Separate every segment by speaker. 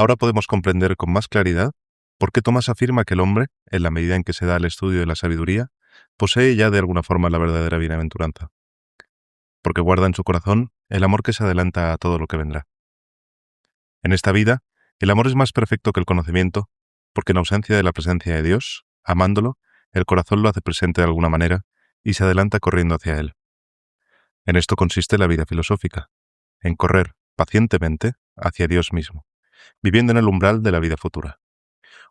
Speaker 1: Ahora podemos comprender con más claridad por qué Tomás afirma que el hombre, en la medida en que se da el estudio de la sabiduría, posee ya de alguna forma la verdadera bienaventuranza, porque guarda en su corazón el amor que se adelanta a todo lo que vendrá. En esta vida, el amor es más perfecto que el conocimiento, porque en ausencia de la presencia de Dios, amándolo, el corazón lo hace presente de alguna manera y se adelanta corriendo hacia él. En esto consiste la vida filosófica, en correr pacientemente hacia Dios mismo, viviendo en el umbral de la vida futura.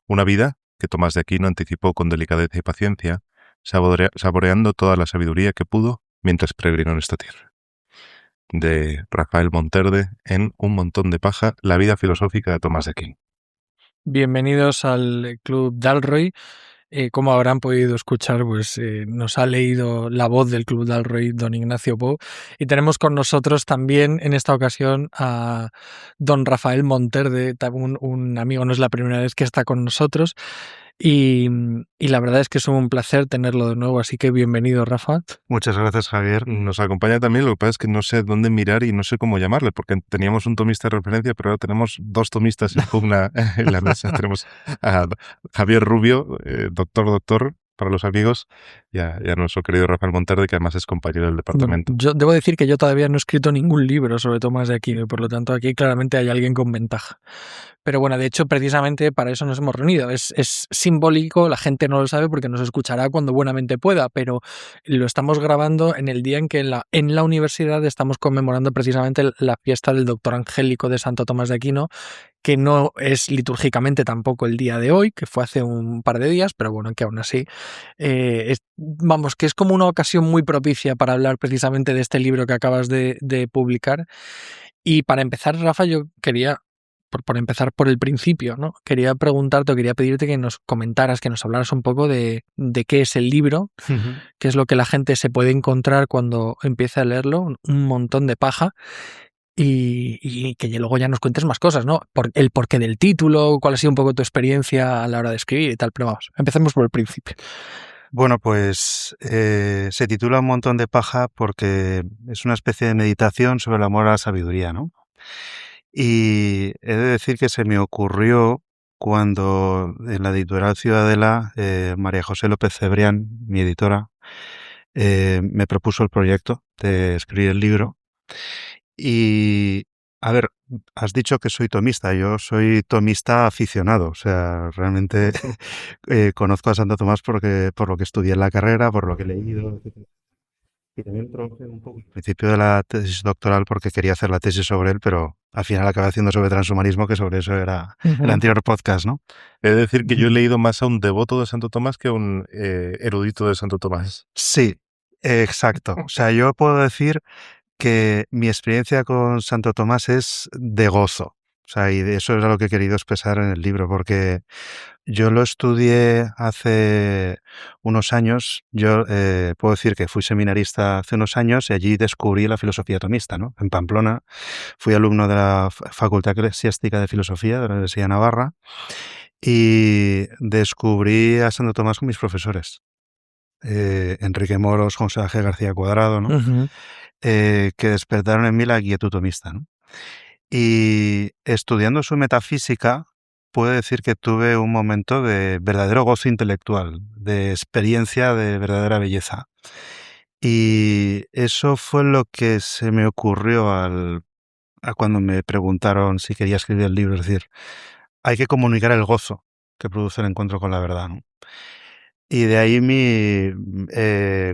Speaker 1: Una vida que Tomás de Aquino anticipó con delicadeza y paciencia, saboreando toda la sabiduría que pudo mientras peregrinó en esta tierra. De Rafael Monterde en Un montón de paja, la vida filosófica de Tomás de Aquino.
Speaker 2: Bienvenidos al Club Dalroy. Como habrán podido escuchar, pues nos ha leído la voz del Club Dalroy, don Ignacio Pou, y tenemos con nosotros también en esta ocasión a don Rafael Monterde, un amigo, no es la primera vez que está con nosotros, y la verdad es que es un placer tenerlo de nuevo, así que bienvenido, Rafa.
Speaker 1: Muchas gracias, Javier. Nos acompaña también, lo que pasa es que no sé dónde mirar y no sé cómo llamarle, porque teníamos un tomista de referencia, pero ahora tenemos dos tomistas en pugna en la mesa. Tenemos a Javier Rubio, doctor para los amigos, y a nuestro querido Rafael Monterde, que además es compañero del departamento.
Speaker 2: Yo debo decir que yo todavía no he escrito ningún libro sobre Tomás de Aquino, y por lo tanto aquí claramente hay alguien con ventaja. Pero bueno, de hecho, precisamente para eso nos hemos reunido. Es simbólico, la gente no lo sabe porque nos escuchará cuando buenamente pueda, pero lo estamos grabando en el día en que en la universidad estamos conmemorando precisamente la fiesta del doctor angélico de Santo Tomás de Aquino, que no es litúrgicamente tampoco el día de hoy, que fue hace un par de días, pero bueno, que aún así, vamos, que es como una ocasión muy propicia para hablar precisamente de este libro que acabas de publicar. Y para empezar, Rafa, yo quería, por empezar por el principio, ¿no? Quería preguntarte o quería pedirte que nos comentaras, que nos hablaras un poco de qué es el libro, qué es lo que la gente se puede encontrar cuando empieza a leerlo, un montón de paja, y que luego ya nos cuentes más cosas, ¿no? El porqué del título, cuál ha sido un poco tu experiencia a la hora de escribir y tal, pero vamos, empecemos por el principio.
Speaker 3: Bueno, pues se titula Un montón de paja porque es una especie de meditación sobre el amor a la sabiduría, ¿no? Y he de decir que se me ocurrió cuando en la editorial Ciudadela, María José López Cebrián, mi editora, me propuso el proyecto de escribir el libro. Y, a ver, has dicho que soy tomista. Yo soy tomista aficionado. O sea, realmente conozco a Santo Tomás por lo que estudié en la carrera, por lo que he leído, etc. Y también trabajé un poco al principio de la tesis doctoral porque quería hacer la tesis sobre él, pero al final acabé haciendo sobre transhumanismo, que sobre eso era el anterior podcast, ¿no?
Speaker 1: He de decir que yo he leído más a un devoto de Santo Tomás que a un erudito de Santo Tomás.
Speaker 3: Sí, exacto. O sea, yo puedo decir que mi experiencia con Santo Tomás es de gozo. O sea, y de eso es lo que he querido expresar en el libro, porque yo lo estudié hace unos años. Yo puedo decir que fui seminarista hace unos años y allí descubrí la filosofía tomista, ¿no? En Pamplona fui alumno de la Facultad Eclesiástica de Filosofía de la Universidad de Navarra y descubrí a Santo Tomás con mis profesores. Enrique Moros, José Ángel García Cuadrado, ¿no? Que despertaron en mí la quietud tomista, ¿no? Y estudiando su metafísica, puedo decir que tuve un momento de verdadero gozo intelectual, de experiencia de verdadera belleza. Y eso fue lo que se me ocurrió a cuando me preguntaron si quería escribir el libro. Es decir, hay que comunicar el gozo que produce el encuentro con la verdad, ¿no? Y de ahí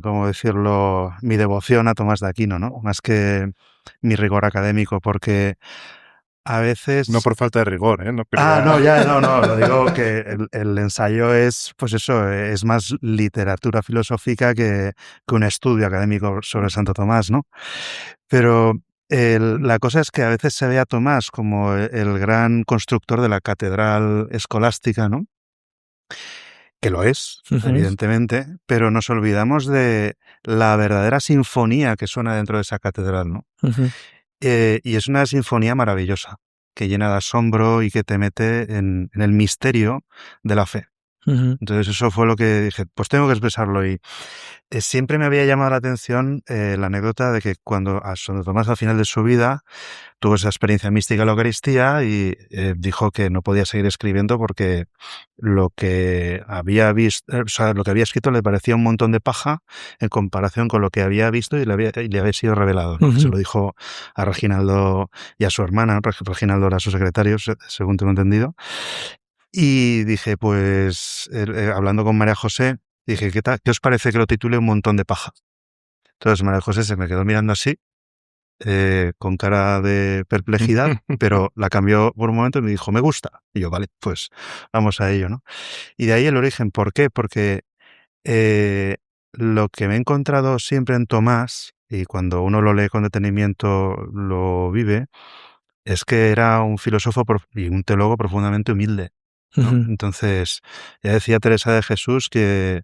Speaker 3: ¿cómo decirlo? Mi devoción a Tomás de Aquino, ¿no? Más que mi rigor académico, porque a veces...
Speaker 1: No por falta de rigor, ¿eh? No,
Speaker 3: lo digo que el ensayo es, pues eso, es más literatura filosófica que un estudio académico sobre Santo Tomás, ¿no? Pero la cosa es que a veces se ve a Tomás como el gran constructor de la catedral escolástica, ¿no? Que lo es, evidentemente, pero nos olvidamos de la verdadera sinfonía que suena dentro de esa catedral, ¿no? Y es una sinfonía maravillosa, que llena de asombro y que te mete en el misterio de la fe.
Speaker 2: Ujú.
Speaker 3: Entonces eso fue lo que dije, pues tengo que expresarlo. Y siempre me había llamado la atención la anécdota de que cuando a Santo Tomás al final de su vida tuvo esa experiencia mística en la Eucaristía y dijo que no podía seguir escribiendo porque lo que había visto, o sea, lo que había escrito le parecía un montón de paja en comparación con lo que había visto y le había sido revelado, ¿no? Se lo dijo a Reginaldo y a su hermana. Reginaldo era su secretario, según tengo entendido. Y dije, pues, hablando con María José, dije, ¿qué os parece que lo titule Un montón de paja? Entonces María José se me quedó mirando así, con cara de perplejidad, pero la cambió por un momento y me dijo, me gusta. Y yo, vale, pues vamos a ello, ¿no? Y de ahí el origen. ¿Por qué? Porque lo que me he encontrado siempre en Tomás, y cuando uno lo lee con detenimiento lo vive, es que era un filósofo y un teólogo profundamente humilde, ¿no?
Speaker 2: Ujú.
Speaker 3: Entonces, ya decía Teresa de Jesús que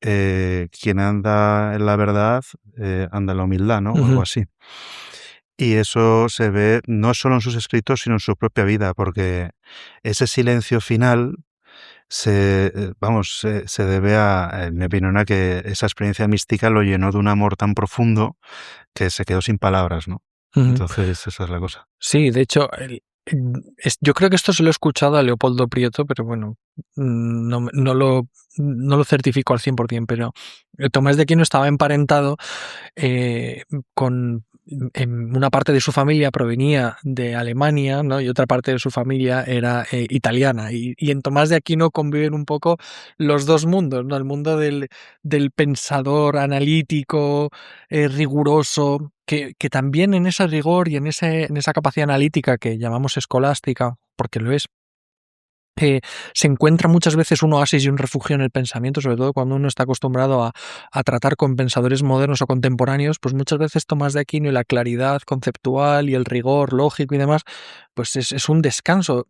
Speaker 3: quien anda en la verdad anda en la humildad, ¿no? O algo
Speaker 2: Ujú.
Speaker 3: así. Y eso se ve no solo en sus escritos, sino en su propia vida, porque ese silencio final se debe en mi opinión, a que esa experiencia mística lo llenó de un amor tan profundo que se quedó sin palabras, ¿no?
Speaker 2: Ujú.
Speaker 3: Entonces, esa es la cosa.
Speaker 2: Sí, de hecho, yo creo que esto se lo he escuchado a Leopoldo Prieto, pero bueno, no lo certifico al 100%, pero Tomás de Aquino estaba emparentado con una parte de su familia provenía de Alemania, ¿no? Y otra parte de su familia era italiana. Y en Tomás de Aquino conviven un poco los dos mundos, ¿no? El mundo del pensador analítico, riguroso, que también en ese rigor y en esa capacidad analítica que llamamos escolástica, porque lo es, se encuentra muchas veces un oasis y un refugio en el pensamiento, sobre todo cuando uno está acostumbrado a tratar con pensadores modernos o contemporáneos, pues muchas veces Tomás de Aquino y la claridad conceptual y el rigor lógico y demás, pues es un descanso.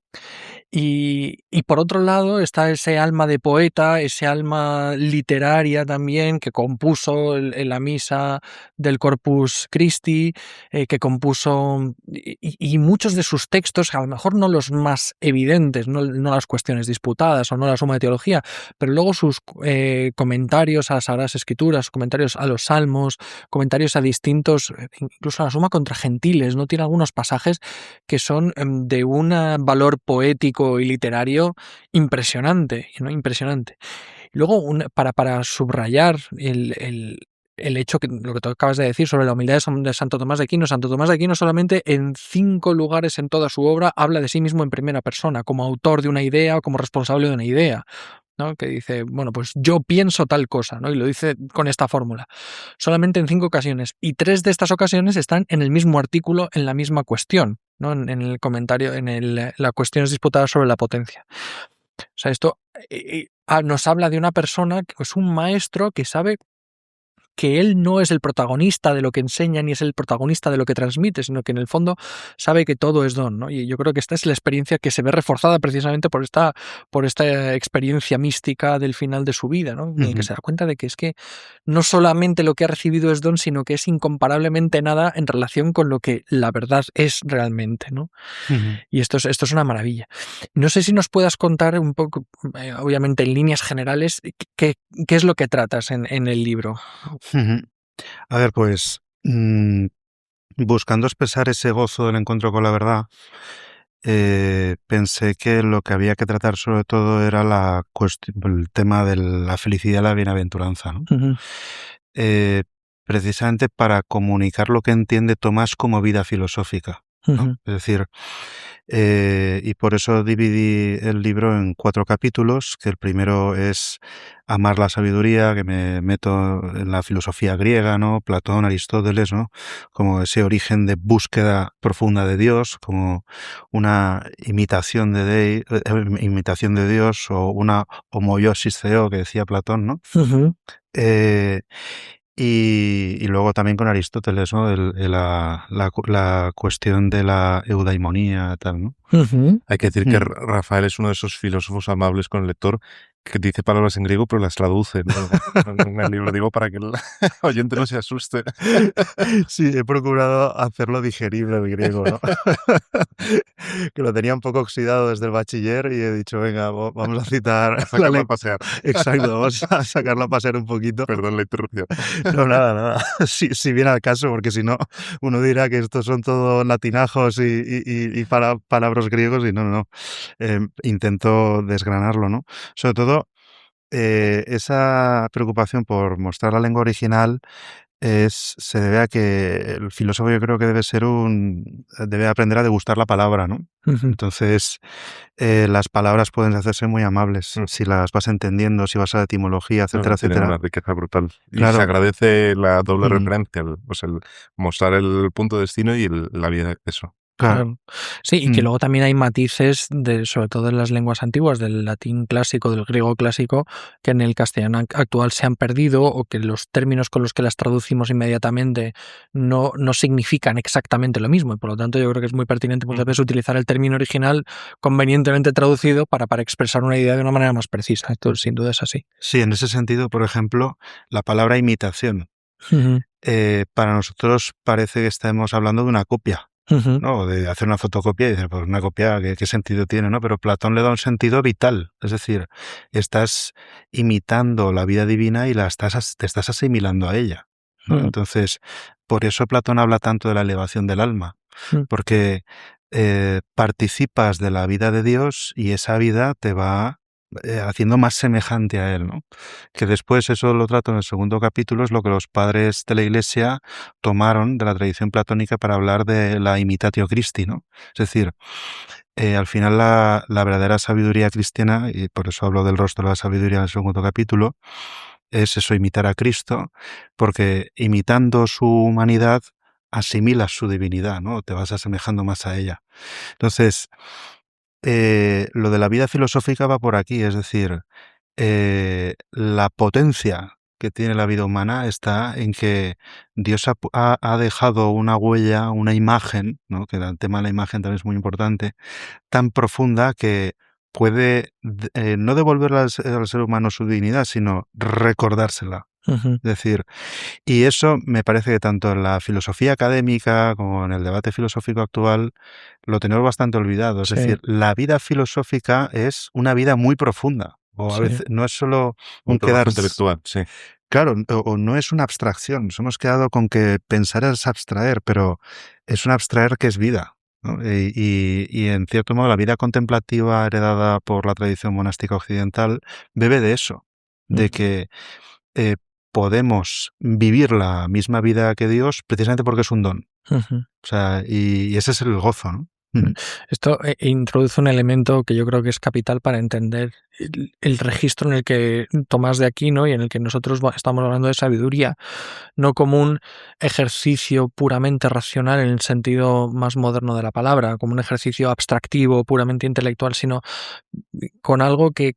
Speaker 2: Y por otro lado está ese alma de poeta, ese alma literaria también, que compuso en la misa del Corpus Christi, que compuso, y muchos de sus textos, a lo mejor no los más evidentes, no las cuestiones disputadas o no la suma de teología, pero luego sus comentarios a las Sagradas Escrituras, comentarios a los Salmos, comentarios a distintos, incluso a la suma contra gentiles, ¿no? Tiene algunos pasajes que son de un valor poético y literario impresionante, ¿no? Impresionante. Luego, para subrayar el hecho que lo que tú acabas de decir sobre la humildad de Santo Tomás de Aquino solamente en 5 lugares en toda su obra habla de sí mismo en primera persona, como autor de una idea o como responsable de una idea, ¿no? Que dice, bueno, pues yo pienso tal cosa, ¿no? Y lo dice con esta fórmula. Solamente en 5 ocasiones. Y 3 de estas ocasiones están en el mismo artículo, en la misma cuestión, ¿no? En el comentario, la cuestión es disputada sobre la potencia. O sea, esto nos habla de una persona que es un maestro que sabe que él no es el protagonista de lo que enseña ni es el protagonista de lo que transmite, sino que en el fondo sabe que todo es don, ¿no? Y yo creo que esta es la experiencia que se ve reforzada precisamente por esta experiencia mística del final de su vida, ¿no? En el que se da cuenta de que es que no solamente lo que ha recibido es don, sino que es incomparablemente nada en relación con lo que la verdad es realmente, ¿no? Y esto es una maravilla. No sé si nos puedas contar un poco, obviamente en líneas generales, qué es lo que tratas en el libro.
Speaker 3: A ver, pues, buscando expresar ese gozo del encuentro con la verdad, pensé que lo que había que tratar sobre todo era el tema de la felicidad y la bienaventuranza, ¿no?
Speaker 2: Ujú.
Speaker 3: Precisamente para comunicar lo que entiende Tomás como vida filosófica, ¿no?
Speaker 2: Ujú.
Speaker 3: Es decir, y por eso dividí el libro en 4 capítulos, que el primero es amar la sabiduría, que me meto en la filosofía griega, ¿no? Platón, Aristóteles, ¿no? Como ese origen de búsqueda profunda de Dios, como una imitación imitación de Dios o una homoiosis theo que decía Platón, ¿no?
Speaker 2: Ujú.
Speaker 3: Eh, y luego también con Aristóteles, ¿no? La cuestión de la eudaimonía, tal, ¿no?
Speaker 2: Ujú.
Speaker 1: Hay que decir que Rafael es uno de esos filósofos amables con el lector que dice palabras en griego, pero las traduce, ¿no? En el libro, digo, para que el oyente no se asuste.
Speaker 3: Sí, he procurado hacerlo digerible el griego, ¿no? Que lo tenía un poco oxidado desde el bachiller y he dicho, venga, vamos a citar
Speaker 1: A sacarlo a pasear.
Speaker 3: Exacto, vamos a sacarlo a pasear un poquito.
Speaker 1: Perdón la interrupción.
Speaker 3: No, nada. Si viene al caso, porque si no, uno dirá que estos son todos latinajos y palabras griegos y no. Intento desgranarlo, ¿no? Sobre todo, esa preocupación por mostrar la lengua original se debe a que el filósofo yo creo que debe aprender a degustar la palabra, ¿no?
Speaker 2: Ujú.
Speaker 3: Entonces, las palabras pueden hacerse muy amables si las vas entendiendo, si vas a la etimología, etcétera,
Speaker 1: Tienen
Speaker 3: etcétera.
Speaker 1: una riqueza brutal. Y
Speaker 3: Claro.
Speaker 1: se agradece la doble
Speaker 3: Ujú.
Speaker 1: referencia, el mostrar el punto de destino y la vía de acceso.
Speaker 3: Claro.
Speaker 2: Sí, y que
Speaker 3: Mm.
Speaker 2: luego también hay matices, sobre todo en las lenguas antiguas, del latín clásico, del griego clásico, que en el castellano actual se han perdido o que los términos con los que las traducimos inmediatamente no significan exactamente lo mismo. Y por lo tanto yo creo que es muy pertinente muchas veces utilizar el término original convenientemente traducido para expresar una idea de una manera más precisa. Esto sin duda es así.
Speaker 3: Sí, en ese sentido, por ejemplo, la palabra imitación.
Speaker 2: Ujú,
Speaker 3: Para nosotros parece que estamos hablando de una copia,
Speaker 2: ujú,
Speaker 3: ¿no? De hacer una fotocopia y dices, pues una copia, ¿qué sentido tiene, no? Pero Platón le da un sentido vital, es decir, estás imitando la vida divina y te estás asimilando a ella, ¿no?
Speaker 2: ujú,
Speaker 3: Entonces, por eso Platón habla tanto de la elevación del alma,
Speaker 2: ujú.
Speaker 3: porque participas de la vida de Dios y esa vida te va haciendo más semejante a Él, ¿no? Que después, eso lo trato en el segundo capítulo, es lo que los padres de la Iglesia tomaron de la tradición platónica para hablar de la imitatio Christi, ¿no? Es decir, al final la verdadera sabiduría cristiana, y por eso hablo del rostro de la sabiduría en el segundo capítulo, es eso, imitar a Cristo, porque imitando su humanidad asimilas su divinidad, ¿no? Te vas asemejando más a ella. Entonces, lo de la vida filosófica va por aquí, es decir, la potencia que tiene la vida humana está en que Dios ha dejado una huella, una imagen, ¿no? Que el tema de la imagen también es muy importante, tan profunda que puede no devolverle al ser humano su dignidad, sino recordársela.
Speaker 2: Ujú.
Speaker 3: Es decir, y eso me parece que tanto en la filosofía académica como en el debate filosófico actual lo tenemos bastante olvidado. Es
Speaker 2: Sí,
Speaker 3: decir, la vida filosófica es una vida muy profunda. O a
Speaker 2: sí.
Speaker 3: veces no es solo
Speaker 1: Un
Speaker 3: un
Speaker 1: trabajo
Speaker 3: quedar.
Speaker 1: intelectual, sí.
Speaker 3: Claro, o no es una abstracción. Nos hemos quedado con que pensar es abstraer, pero es un abstraer que es vida, ¿no? Y en cierto modo la vida contemplativa heredada por la tradición monástica occidental bebe de eso, de que eh, podemos vivir la misma vida que Dios precisamente porque es un don.
Speaker 2: Ujú.
Speaker 3: O sea, y ese es el gozo, ¿no? Ujú.
Speaker 2: Esto introduce un elemento que yo creo que es capital para entender el registro en el que Tomás de Aquino y en el que nosotros estamos hablando de sabiduría, no como un ejercicio puramente racional en el sentido más moderno de la palabra, como un ejercicio abstractivo, puramente intelectual, sino con algo que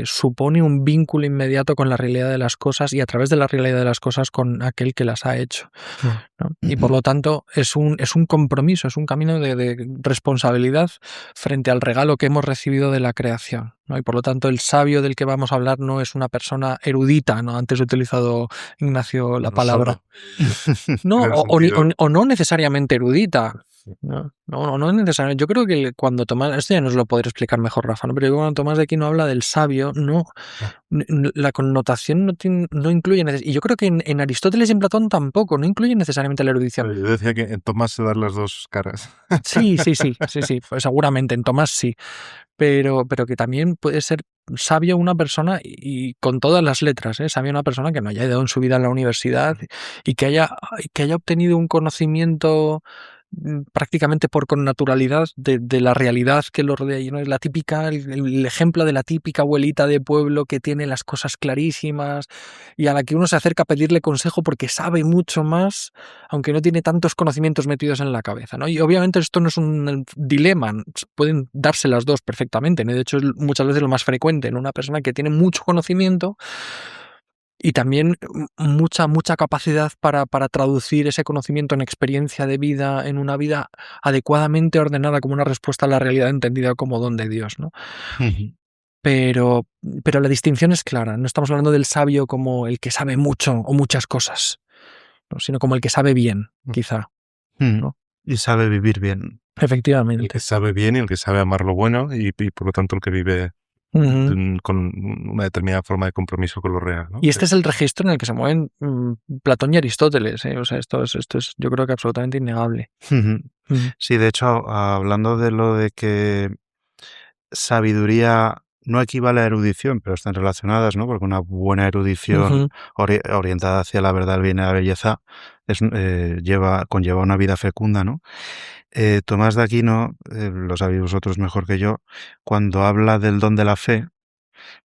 Speaker 2: supone un vínculo inmediato con la realidad de las cosas y a través de la realidad de las cosas con aquel que las ha hecho, ¿no? Y por lo tanto es un compromiso, es un camino de responsabilidad frente al regalo que hemos recibido de la creación, ¿no? Y por lo tanto el sabio del que vamos a hablar no es una persona erudita, ¿no? Antes he utilizado, Ignacio, la palabra. No,
Speaker 1: En el sentido.
Speaker 2: o no necesariamente erudita. No es necesario. Yo creo que cuando Tomás, esto ya nos lo podría explicar mejor Rafa, ¿no? Pero yo cuando Tomás de Aquino habla del sabio, la connotación no incluye, y yo creo que en Aristóteles y en Platón tampoco, no incluye necesariamente la erudición.
Speaker 1: Yo decía que en Tomás se dan las dos caras.
Speaker 2: Sí, pues seguramente en Tomás sí, pero que también puede ser sabio una persona y con todas las letras, sabio una persona que no haya ido en su vida a la universidad y que haya obtenido un conocimiento prácticamente por connaturalidad de la realidad que lo rodea. Y no es la típica, el ejemplo de la típica abuelita de pueblo que tiene las cosas clarísimas y a la que uno se acerca a pedirle consejo porque sabe mucho más, aunque no tiene tantos conocimientos metidos en la cabeza, ¿no? Y obviamente esto no es un dilema, pueden darse las dos perfectamente, ¿no? De hecho es muchas veces lo más frecuente en una persona que tiene mucho conocimiento y también mucha capacidad para traducir ese conocimiento en experiencia de vida, en una vida adecuadamente ordenada como una respuesta a la realidad entendida como don de Dios, ¿no? pero la distinción es clara. No estamos hablando del sabio como el que sabe mucho o muchas cosas, ¿no? Sino como el que sabe bien, quizá. ¿no?
Speaker 3: Y sabe vivir bien.
Speaker 2: Efectivamente.
Speaker 1: El que sabe bien y el que sabe amar lo bueno y por lo tanto el que vive con una determinada forma de compromiso con lo real, ¿no?
Speaker 2: Y este es el registro en el que se mueven Platón y Aristóteles, ¿eh? O sea, esto es yo creo que absolutamente innegable.
Speaker 3: Sí, de hecho, hablando de lo de que sabiduría no equivale a erudición, pero están relacionadas, ¿no? Porque una buena erudición orientada hacia la verdad, el bien y la belleza conlleva una vida fecunda, ¿no? Tomás de Aquino, lo sabéis vosotros mejor que yo, cuando habla del don de la fe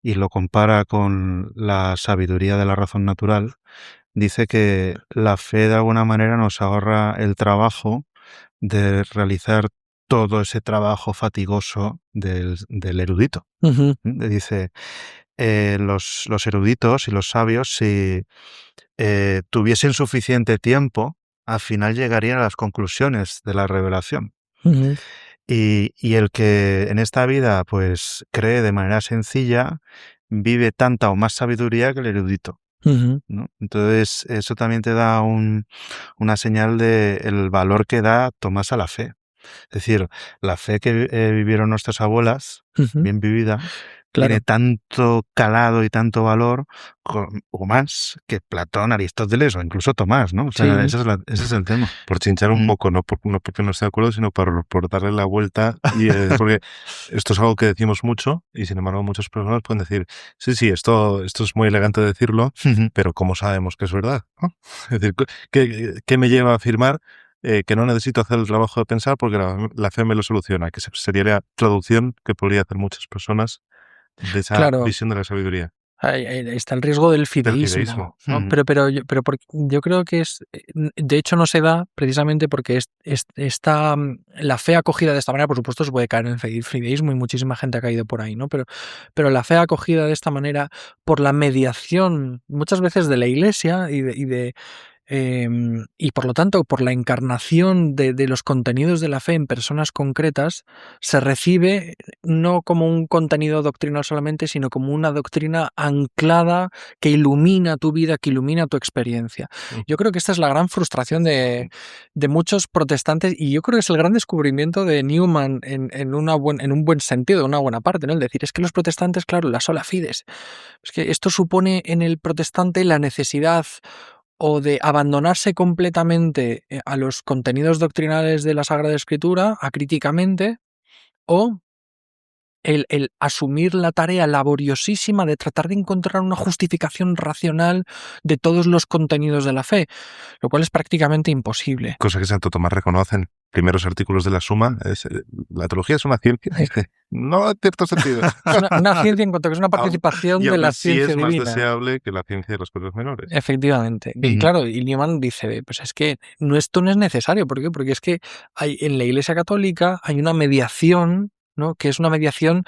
Speaker 3: y lo compara con la sabiduría de la razón natural, dice que la fe de alguna manera nos ahorra el trabajo de realizar todo ese trabajo fatigoso del erudito. Dice, los eruditos y los sabios, si tuviesen suficiente tiempo, al final llegarían a las conclusiones de la revelación. Y el que en esta vida pues cree de manera sencilla, vive tanta o más sabiduría que el erudito. ¿no? Entonces, eso también te da una señal de el valor que da Tomás a la fe. Es decir, la fe que vivieron nuestras abuelas, bien vivida, tiene tanto calado y tanto valor o más que Platón, Aristóteles o incluso Tomás, ¿no? O sea, ese es el tema.
Speaker 1: Por chinchar un poco, no porque no esté de acuerdo, sino por darle la vuelta. Y porque esto es algo que decimos mucho y sin embargo muchas personas pueden decir, sí, esto es muy elegante decirlo, pero ¿cómo sabemos que es verdad? ¿no? Es decir, ¿qué me lleva a afirmar que no necesito hacer el trabajo de pensar porque la fe me lo soluciona? Que sería la traducción que podría hacer muchas personas de esa visión de la sabiduría.
Speaker 2: Ahí está el riesgo del fideísmo. ¿no? Pero yo creo que de hecho no se da precisamente porque la fe acogida de esta manera, por supuesto, se puede caer en el fideísmo y muchísima gente ha caído por ahí, ¿no? Pero la fe acogida de esta manera por la mediación muchas veces de la Iglesia y por lo tanto por la encarnación de los contenidos de la fe en personas concretas, se recibe no como un contenido doctrinal solamente, sino como una doctrina anclada que ilumina tu vida, que ilumina tu experiencia. Yo creo que esta es la gran frustración de muchos protestantes y yo creo que es el gran descubrimiento de Newman en un buen sentido, una buena parte, ¿no? Es decir, es que los protestantes, claro, la sola fides. Es que esto supone en el protestante la necesidad o de abandonarse completamente a los contenidos doctrinales de la Sagrada Escritura, acríticamente, o el asumir la tarea laboriosísima de tratar de encontrar una justificación racional de todos los contenidos de la fe, lo cual es prácticamente imposible.
Speaker 1: Cosa que Santo Tomás reconoce en primeros artículos de la Suma, la teología es una ciencia. No en cierto sentido.
Speaker 2: Una ciencia en cuanto que es una participación de la ciencia divina.
Speaker 1: Y es más deseable que la ciencia de las cosas menores.
Speaker 2: Efectivamente. Y claro, y Newman dice, pues es que esto no es necesario. ¿Por qué? Porque es que en la Iglesia Católica hay una mediación, ¿no? Que es una mediación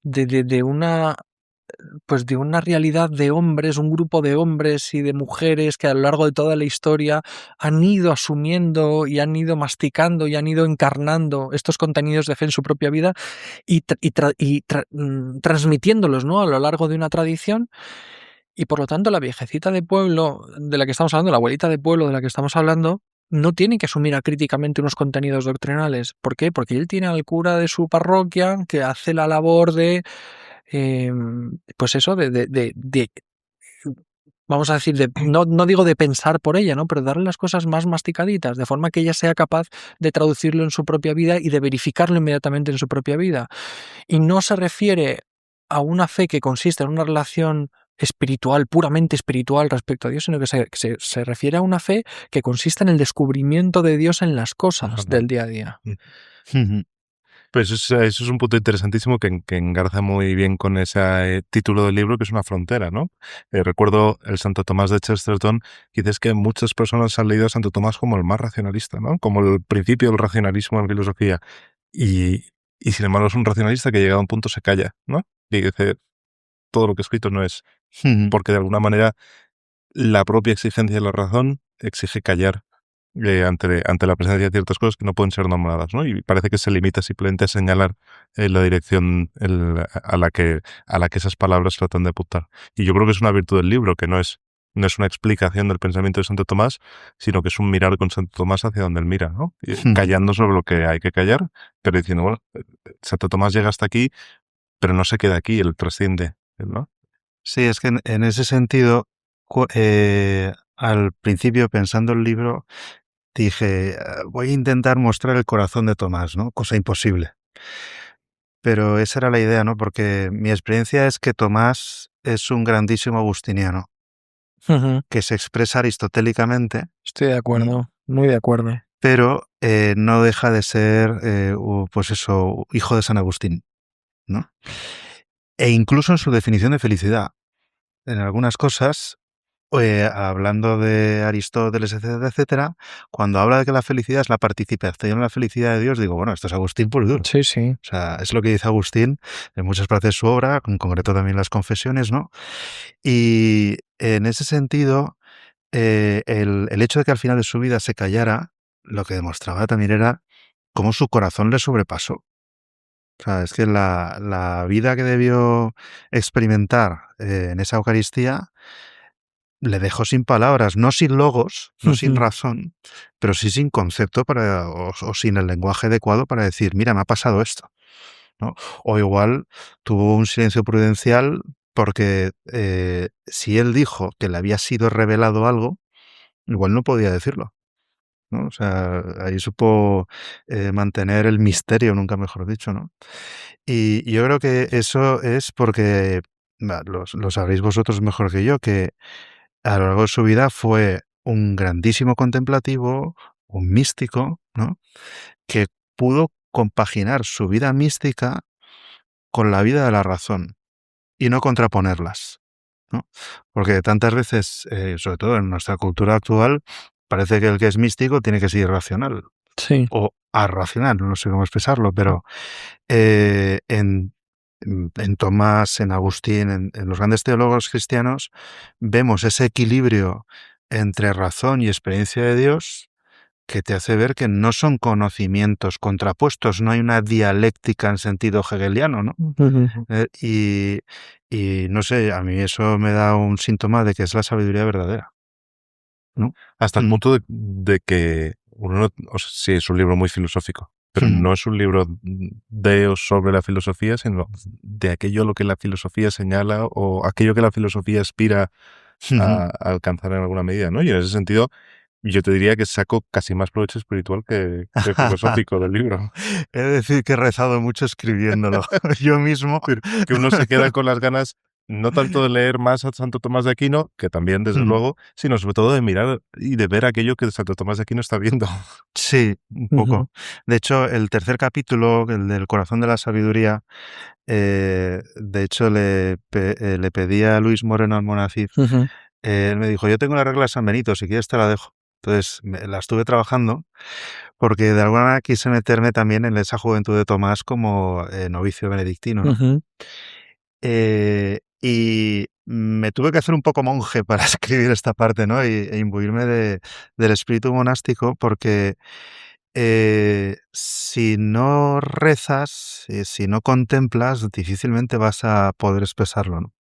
Speaker 2: de una pues de una realidad de hombres, un grupo de hombres y de mujeres que a lo largo de toda la historia han ido asumiendo y han ido masticando y han ido encarnando estos contenidos de fe en su propia vida y transmitiéndolos, ¿no? A lo largo de una tradición. Y por lo tanto la viejecita de pueblo de la que estamos hablando, la abuelita de pueblo de la que estamos hablando, no tiene que asumir acríticamente unos contenidos doctrinales. ¿Por qué? Porque él tiene al cura de su parroquia que hace la labor de pues eso, vamos a decir, no digo de pensar por ella, ¿no? Pero darle las cosas más masticaditas, de forma que ella sea capaz de traducirlo en su propia vida y de verificarlo inmediatamente en su propia vida. Y no se refiere a una fe que consiste en una relación espiritual, puramente espiritual respecto a Dios, sino que se refiere a una fe que consiste en el descubrimiento de Dios en las cosas del día a día.
Speaker 1: Pues eso es un punto interesantísimo que engarza muy bien con ese título del libro, que es una frontera, ¿no? Recuerdo el Santo Tomás de Chesterton, que dices que muchas personas han leído a Santo Tomás como el más racionalista, ¿no? Como el principio del racionalismo en filosofía. Y sin embargo es un racionalista que llegado a un punto se calla, ¿no? Y dice, todo lo que he escrito no es. Porque de alguna manera la propia exigencia de la razón exige callar ante la presencia de ciertas cosas que no pueden ser nombradas, ¿no? Y parece que se limita simplemente a señalar la dirección a la que esas palabras tratan de apuntar. Y yo creo que es una virtud del libro, que no es una explicación del pensamiento de Santo Tomás, sino que es un mirar con Santo Tomás hacia donde él mira, ¿no? Callando sobre lo que hay que callar, pero diciendo, bueno, Santo Tomás llega hasta aquí, pero no se queda aquí, él trasciende, ¿no?
Speaker 3: Sí, es que en ese sentido, al principio, pensando el libro, dije, voy a intentar mostrar el corazón de Tomás, ¿no? Cosa imposible. Pero esa era la idea, ¿no? Porque mi experiencia es que Tomás es un grandísimo agustiniano, que se expresa aristotélicamente.
Speaker 2: Estoy de acuerdo, muy de acuerdo.
Speaker 3: Pero no deja de ser, pues eso, hijo de San Agustín, ¿no? E incluso en su definición de felicidad. En algunas cosas, hablando de Aristóteles, etcétera, etcétera, cuando habla de que la felicidad es la participación en la felicidad de Dios, digo, bueno, esto es Agustín puro y duro.
Speaker 2: Sí, sí.
Speaker 3: O sea, es lo que dice Agustín en muchas partes de su obra, en concreto también las confesiones, ¿no? Y en ese sentido, el hecho de que al final de su vida se callara, lo que demostraba también era cómo su corazón le sobrepasó. O sea, es que la vida que debió experimentar en esa Eucaristía le dejó sin palabras, no sin logos, no sin razón, pero sí sin concepto o sin el lenguaje adecuado para decir, mira, me ha pasado esto, ¿no? O igual tuvo un silencio prudencial porque si él dijo que le había sido revelado algo, igual no podía decirlo, ¿no? O sea, ahí supo mantener el misterio, nunca mejor dicho, ¿no? Y yo creo que eso es porque, lo sabréis vosotros mejor que yo, que a lo largo de su vida fue un grandísimo contemplativo, un místico, ¿no? Que pudo compaginar su vida mística con la vida de la razón y no contraponerlas, ¿no? Porque tantas veces, sobre todo en nuestra cultura actual, parece que el que es místico tiene que ser irracional.
Speaker 2: Sí.
Speaker 3: O arracional, no sé cómo expresarlo, pero en Tomás, en Agustín, en los grandes teólogos cristianos, vemos ese equilibrio entre razón y experiencia de Dios que te hace ver que no son conocimientos contrapuestos, no hay una dialéctica en sentido hegeliano, ¿no? Y no sé, a mí eso me da un síntoma de que es la sabiduría verdadera, ¿no?
Speaker 1: Hasta el punto de que sí es un libro muy filosófico, pero no es un libro de o sobre la filosofía, sino de aquello a lo que la filosofía señala o aquello que la filosofía aspira a alcanzar en alguna medida, ¿no? Y en ese sentido, yo te diría que saco casi más provecho espiritual que filosófico del libro.
Speaker 3: He de decir que he rezado mucho escribiéndolo yo mismo.
Speaker 1: Que uno se queda con las ganas no tanto de leer más a Santo Tomás de Aquino, que también, desde luego, sino sobre todo de mirar y de ver aquello que Santo Tomás de Aquino está viendo.
Speaker 3: Sí, un poco. De hecho, el tercer capítulo, el del corazón de la sabiduría, de hecho le pedí a Luis Moreno Almonacid, él me dijo, yo tengo la regla de San Benito, si quieres te la dejo. Entonces la estuve trabajando porque de alguna manera quise meterme también en esa juventud de Tomás como novicio benedictino, ¿no? Y me tuve que hacer un poco monje para escribir esta parte, ¿no? E imbuirme del espíritu monástico, porque si no rezas, si no contemplas, difícilmente vas a poder expresarlo, ¿no?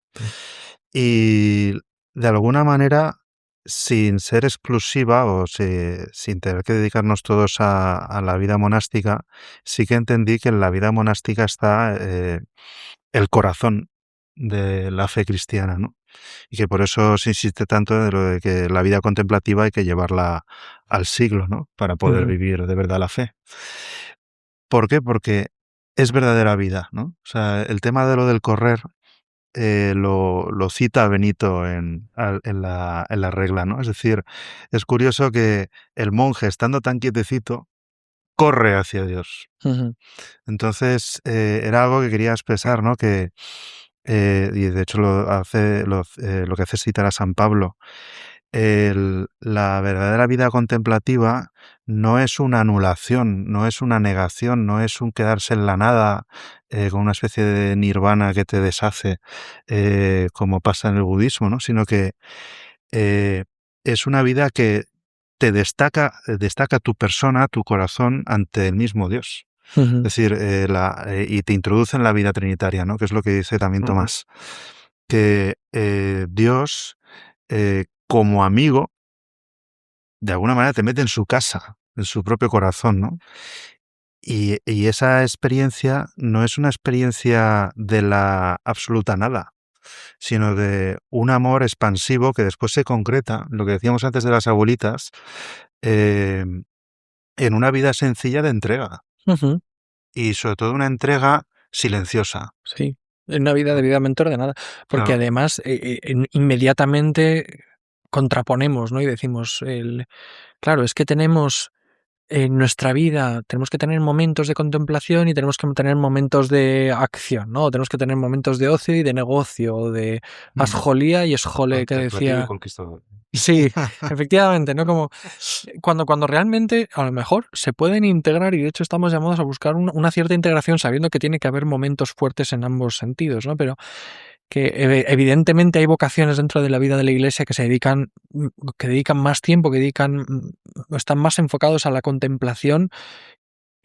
Speaker 3: Y de alguna manera, sin ser exclusiva o sin tener que dedicarnos todos a la vida monástica, sí que entendí que en la vida monástica está el corazón de la fe cristiana, ¿no? Y que por eso se insiste tanto en lo de que la vida contemplativa hay que llevarla al siglo, ¿no? Para poder vivir de verdad la fe. ¿Por qué? Porque es verdadera vida, ¿no? O sea, el tema de lo del correr lo cita Benito en la regla, ¿no? Es decir, es curioso que el monje, estando tan quietecito, corre hacia Dios. Entonces, era algo que quería expresar, ¿no? Que, y de hecho lo que hace es citar a San Pablo. La verdadera vida contemplativa no es una anulación, no es una negación, no es un quedarse en la nada con una especie de nirvana que te deshace, como pasa en el budismo, ¿no? Sino que es una vida que te destaca tu persona, tu corazón ante el mismo Dios. Es decir, y te introduce en la vida trinitaria, ¿no? Que es lo que dice también Tomás. Que Dios, como amigo, de alguna manera te mete en su casa, en su propio corazón, ¿no? Y esa experiencia no es una experiencia de la absoluta nada, sino de un amor expansivo que después se concreta, lo que decíamos antes de las abuelitas, en una vida sencilla de entrega. Y sobre todo una entrega silenciosa.
Speaker 2: Sí, en una vida debidamente ordenada. Porque
Speaker 3: Claro.
Speaker 2: además inmediatamente contraponemos, ¿no? Y decimos, claro, es que tenemos en nuestra vida, tenemos que tener momentos de contemplación y tenemos que tener momentos de acción, ¿no? Tenemos que tener momentos de ocio y de negocio, o de asjolía y esjole, que decía... Sí, efectivamente, ¿no? Como cuando realmente a lo mejor se pueden integrar, y de hecho estamos llamados a buscar una cierta integración sabiendo que tiene que haber momentos fuertes en ambos sentidos, ¿no? Pero que evidentemente hay vocaciones dentro de la vida de la Iglesia que dedican más tiempo, están más enfocados a la contemplación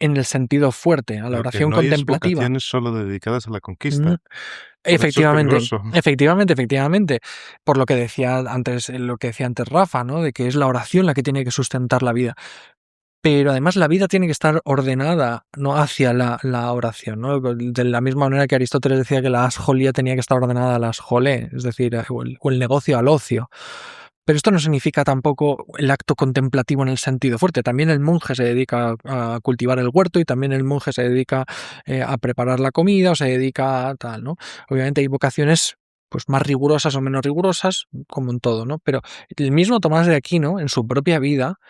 Speaker 2: en el sentido fuerte, a la oración contemplativa.
Speaker 1: No hay vocaciones solo dedicadas a la conquista.
Speaker 2: Efectivamente, efectivamente. Por lo que decía antes Rafa, ¿no? De que es la oración la que tiene que sustentar la vida. Pero además la vida tiene que estar ordenada, ¿no? Hacia la oración, ¿no? De la misma manera que Aristóteles decía que la asjolía tenía que estar ordenada a la asjolé, es decir, o el negocio al ocio. Pero esto no significa tampoco el acto contemplativo en el sentido fuerte. También el monje se dedica a cultivar el huerto y también el monje se dedica a preparar la comida o se dedica a tal, ¿no? Obviamente hay vocaciones pues más rigurosas o menos rigurosas, como en todo, ¿no? Pero el mismo Tomás de Aquino, en su propia vida,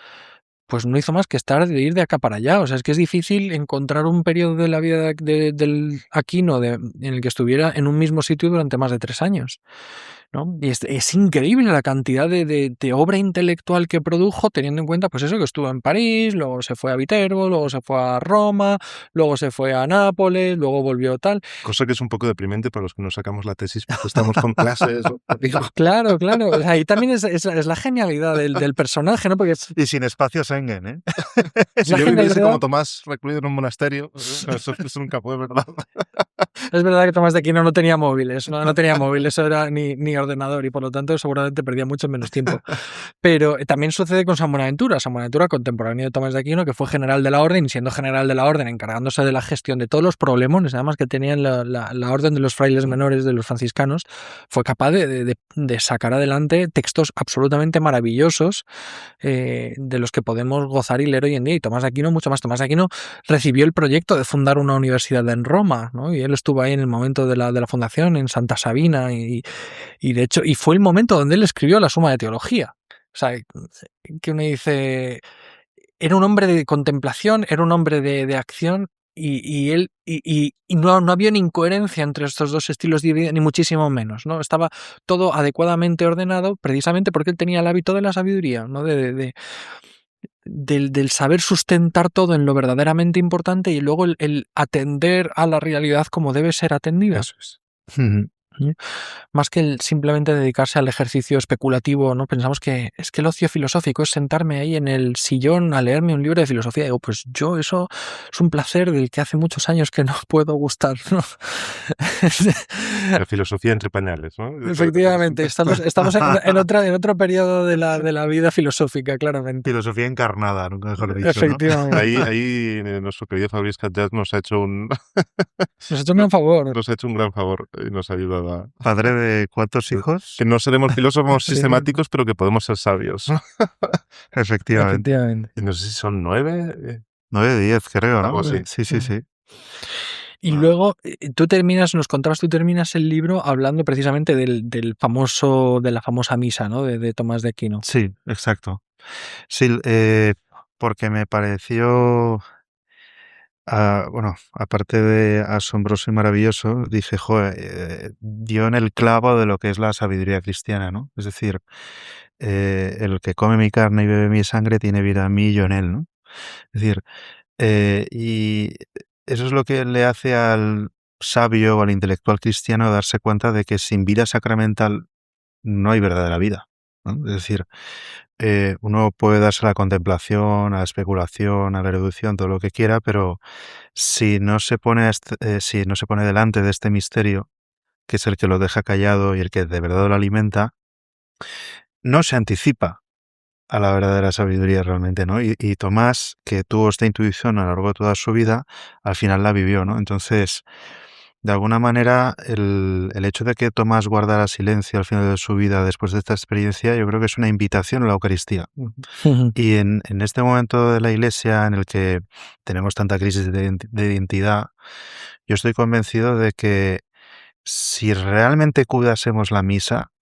Speaker 2: pues no hizo más que ir de acá para allá. O sea, es que es difícil encontrar un periodo de la vida del Aquino en el que estuviera en un mismo sitio durante más de 3 años, ¿no? Y es increíble la cantidad de obra intelectual que produjo, teniendo en cuenta, pues eso, que estuvo en París, luego se fue a Viterbo, luego se fue a Roma, luego se fue a Nápoles, luego volvió tal.
Speaker 1: Cosa que es un poco deprimente para los que no sacamos la tesis porque estamos con clases.
Speaker 2: Claro. O sea, ahí también es la genialidad del personaje, ¿no? Porque
Speaker 3: y sin espacio Schengen, ¿eh?
Speaker 1: Si yo viviese como Tomás recluido en un monasterio, eso nunca fue, ¿verdad?
Speaker 2: Es verdad que Tomás de Aquino no tenía móviles, no tenía móvil, eso era ni ordenador, y por lo tanto seguramente perdía mucho menos tiempo. Pero también sucede con San Buenaventura contemporáneo de Tomás de Aquino, que fue general de la orden, y siendo general de la orden, encargándose de la gestión de todos los problemones, además que tenían la orden de los frailes menores, de los franciscanos, fue capaz de sacar adelante textos absolutamente maravillosos de los que podemos gozar y leer hoy en día. Y Tomás de Aquino, mucho más. Tomás de Aquino recibió el proyecto de fundar una universidad en Roma, ¿no? Y él estuvo ahí en el momento de la fundación, en Santa Sabina, y de hecho, y fue el momento donde él escribió la Suma de Teología. O sea, que uno dice, era un hombre de contemplación, era un hombre de acción, y él no había ni incoherencia entre estos dos estilos de vida, ni muchísimo menos, ¿no? Estaba todo adecuadamente ordenado, precisamente porque él tenía el hábito de la sabiduría, ¿no? Del saber sustentar todo en lo verdaderamente importante y luego el atender a la realidad como debe ser atendida.
Speaker 1: Eso es.
Speaker 2: Más que el simplemente dedicarse al ejercicio especulativo, ¿no? Pensamos que es que el ocio filosófico es sentarme ahí en el sillón a leerme un libro de filosofía. Digo, pues yo eso es un placer del que hace muchos años que no puedo gustar, ¿no?
Speaker 1: La filosofía entre pañales, ¿no?
Speaker 2: Efectivamente, estamos en otro periodo de la vida filosófica, claramente.
Speaker 3: Filosofía encarnada, nunca mejor dicho,
Speaker 2: Efectivamente.
Speaker 3: ¿no?
Speaker 1: Ahí nuestro querido Fabrice Catjat nos ha hecho un
Speaker 2: gran favor.
Speaker 1: Nos ha hecho un gran favor y nos ha ayudado a...
Speaker 3: Padre de 4 hijos.
Speaker 1: Que no seremos filósofos sistemáticos, pero que podemos ser sabios.
Speaker 3: Efectivamente.
Speaker 1: Y no sé si son 9.
Speaker 3: 9, 10, creo, ¿no?
Speaker 1: Algo así.
Speaker 3: Sí.
Speaker 2: Y luego tú terminas el libro hablando precisamente de la famosa misa, ¿no? De Tomás de Aquino.
Speaker 3: Sí, exacto. Sí, porque me pareció, bueno, aparte de asombroso y maravilloso, dije, joder, dio en el clavo de lo que es la sabiduría cristiana, ¿no? Es decir, el que come mi carne y bebe mi sangre tiene vida en mí y yo en él, ¿no? Es decir, y eso es lo que le hace al sabio o al intelectual cristiano darse cuenta de que sin vida sacramental no hay verdadera vida. ¿no? Es decir, uno puede darse a la contemplación, a la especulación, a la erudición, todo lo que quiera, pero si no se pone, si no se pone delante de este misterio, que es el que lo deja callado y el que de verdad lo alimenta, no se anticipa a la verdadera sabiduría realmente, ¿no? Y Tomás, que tuvo esta intuición a lo largo de toda su vida, al final la vivió, ¿no? Entonces, de alguna manera, el hecho de que Tomás guardara silencio al final de su vida después de esta experiencia, yo creo que es una invitación a la Eucaristía. Y en este momento de la Iglesia en el que tenemos tanta crisis de identidad, yo estoy convencido de que si realmente cuidásemos la misa,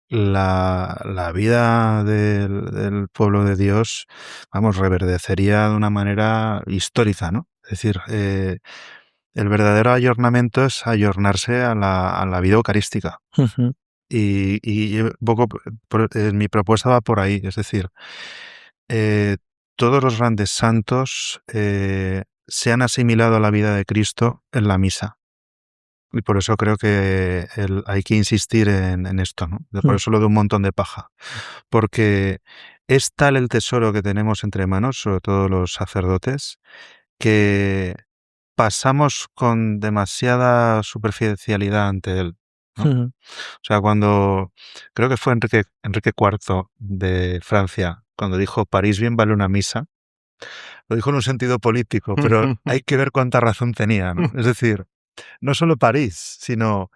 Speaker 3: la vida del pueblo de Dios, vamos, reverdecería de una manera histórica, ¿no? Es decir, el verdadero ayornamiento es ayornarse a la vida eucarística. Y un poco, mi propuesta va por ahí, es decir, eh, todos los grandes santos se han asimilado a la vida de Cristo en la misa. Y por eso creo que hay que insistir en esto, ¿no? Por eso lo de un montón de paja. Porque es tal el tesoro que tenemos entre manos, sobre todo los sacerdotes, que pasamos con demasiada superficialidad ante él, ¿no? O sea, creo que fue Enrique IV de Francia, cuando dijo París bien vale una misa, lo dijo en un sentido político, pero hay que ver cuánta razón tenía, ¿no? Es decir, no solo París, sino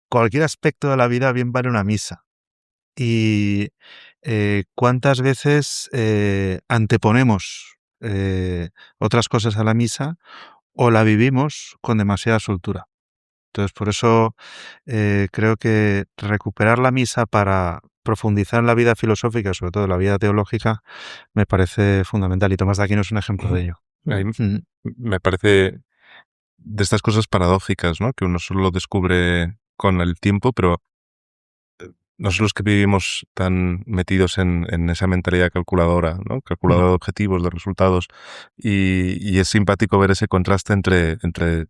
Speaker 3: cualquier aspecto de la vida bien vale una misa. Y cuántas veces anteponemos otras cosas a la misa o la vivimos con demasiada soltura. Entonces, por eso creo que recuperar la misa para profundizar en la vida filosófica, sobre todo en la vida teológica, me parece fundamental. Y Tomás de Aquino es un ejemplo de ello.
Speaker 1: Me parece de estas cosas paradójicas, ¿no? Que uno solo lo descubre con el tiempo, pero nosotros que vivimos tan metidos en esa mentalidad calculadora, ¿no? Calculadora de objetivos, de resultados, y es simpático ver ese contraste entre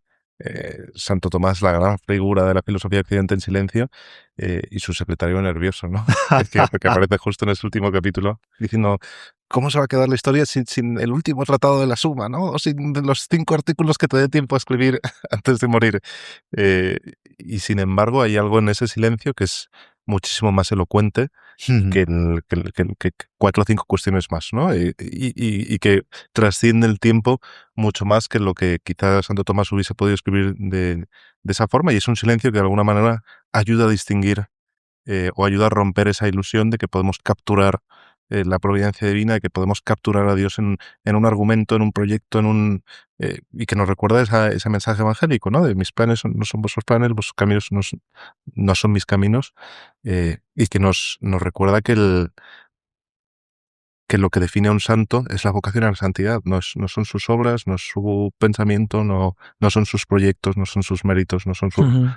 Speaker 1: Santo Tomás, la gran figura de la filosofía occidental en silencio, y su secretario nervioso, ¿no? que aparece justo en ese último capítulo, diciendo, ¿cómo se va a quedar la historia sin el último tratado de la Suma, ¿no? O sin los 5 artículos que te dé tiempo a escribir antes de morir. Y sin embargo, hay algo en ese silencio que es muchísimo más elocuente que 4 o 5 cuestiones más, ¿no? Y que trasciende el tiempo mucho más que lo que quizá Santo Tomás hubiese podido escribir de esa forma, y es un silencio que de alguna manera ayuda a distinguir o ayuda a romper esa ilusión de que podemos capturar la providencia divina, de que podemos capturar a Dios en un argumento, en un proyecto, y que nos recuerda ese mensaje evangélico, ¿no? De mis planes no son vuestros planes, vuestros caminos no son mis caminos, y que nos recuerda que lo que define a un santo es la vocación a la santidad, no son sus obras, no es su pensamiento, no son sus proyectos, no son sus méritos, no son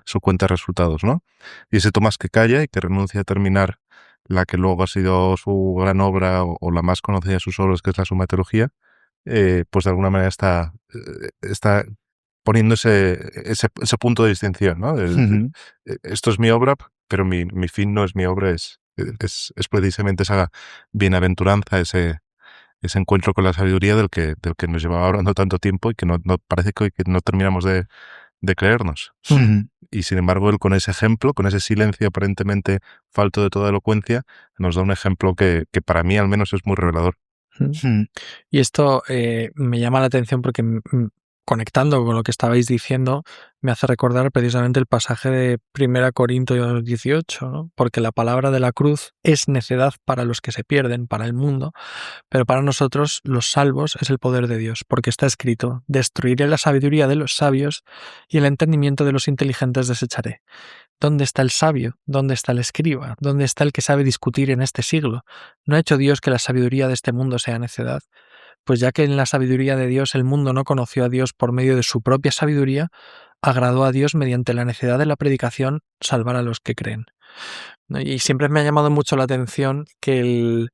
Speaker 1: su cuenta de resultados, ¿no? Y ese Tomás que calla y que renuncia a terminar la que luego ha sido su gran obra o la más conocida de sus obras, que es la Suma Teología, pues de alguna manera está poniendo ese punto de distinción, ¿no? Esto es mi obra, pero mi fin no es mi obra, es precisamente esa bienaventuranza, ese encuentro con la sabiduría del que nos llevaba hablando tanto tiempo y que no parece que no terminamos de creernos. Y sin embargo, él con ese ejemplo, con ese silencio aparentemente falto de toda elocuencia, nos da un ejemplo que para mí al menos es muy revelador.
Speaker 2: Y esto me llama la atención porque conectando con lo que estabais diciendo, me hace recordar precisamente el pasaje de 1 Corintios 18, ¿no? Porque la palabra de la cruz es necedad para los que se pierden, para el mundo, pero para nosotros, los salvos, es el poder de Dios, porque está escrito, destruiré la sabiduría de los sabios y el entendimiento de los inteligentes desecharé. ¿Dónde está el sabio? ¿Dónde está el escriba? ¿Dónde está el que sabe discutir en este siglo? ¿No ha hecho Dios que la sabiduría de este mundo sea necedad? Pues ya que en la sabiduría de Dios el mundo no conoció a Dios por medio de su propia sabiduría, agradó a Dios mediante la necedad de la predicación salvar a los que creen. Y siempre me ha llamado mucho la atención que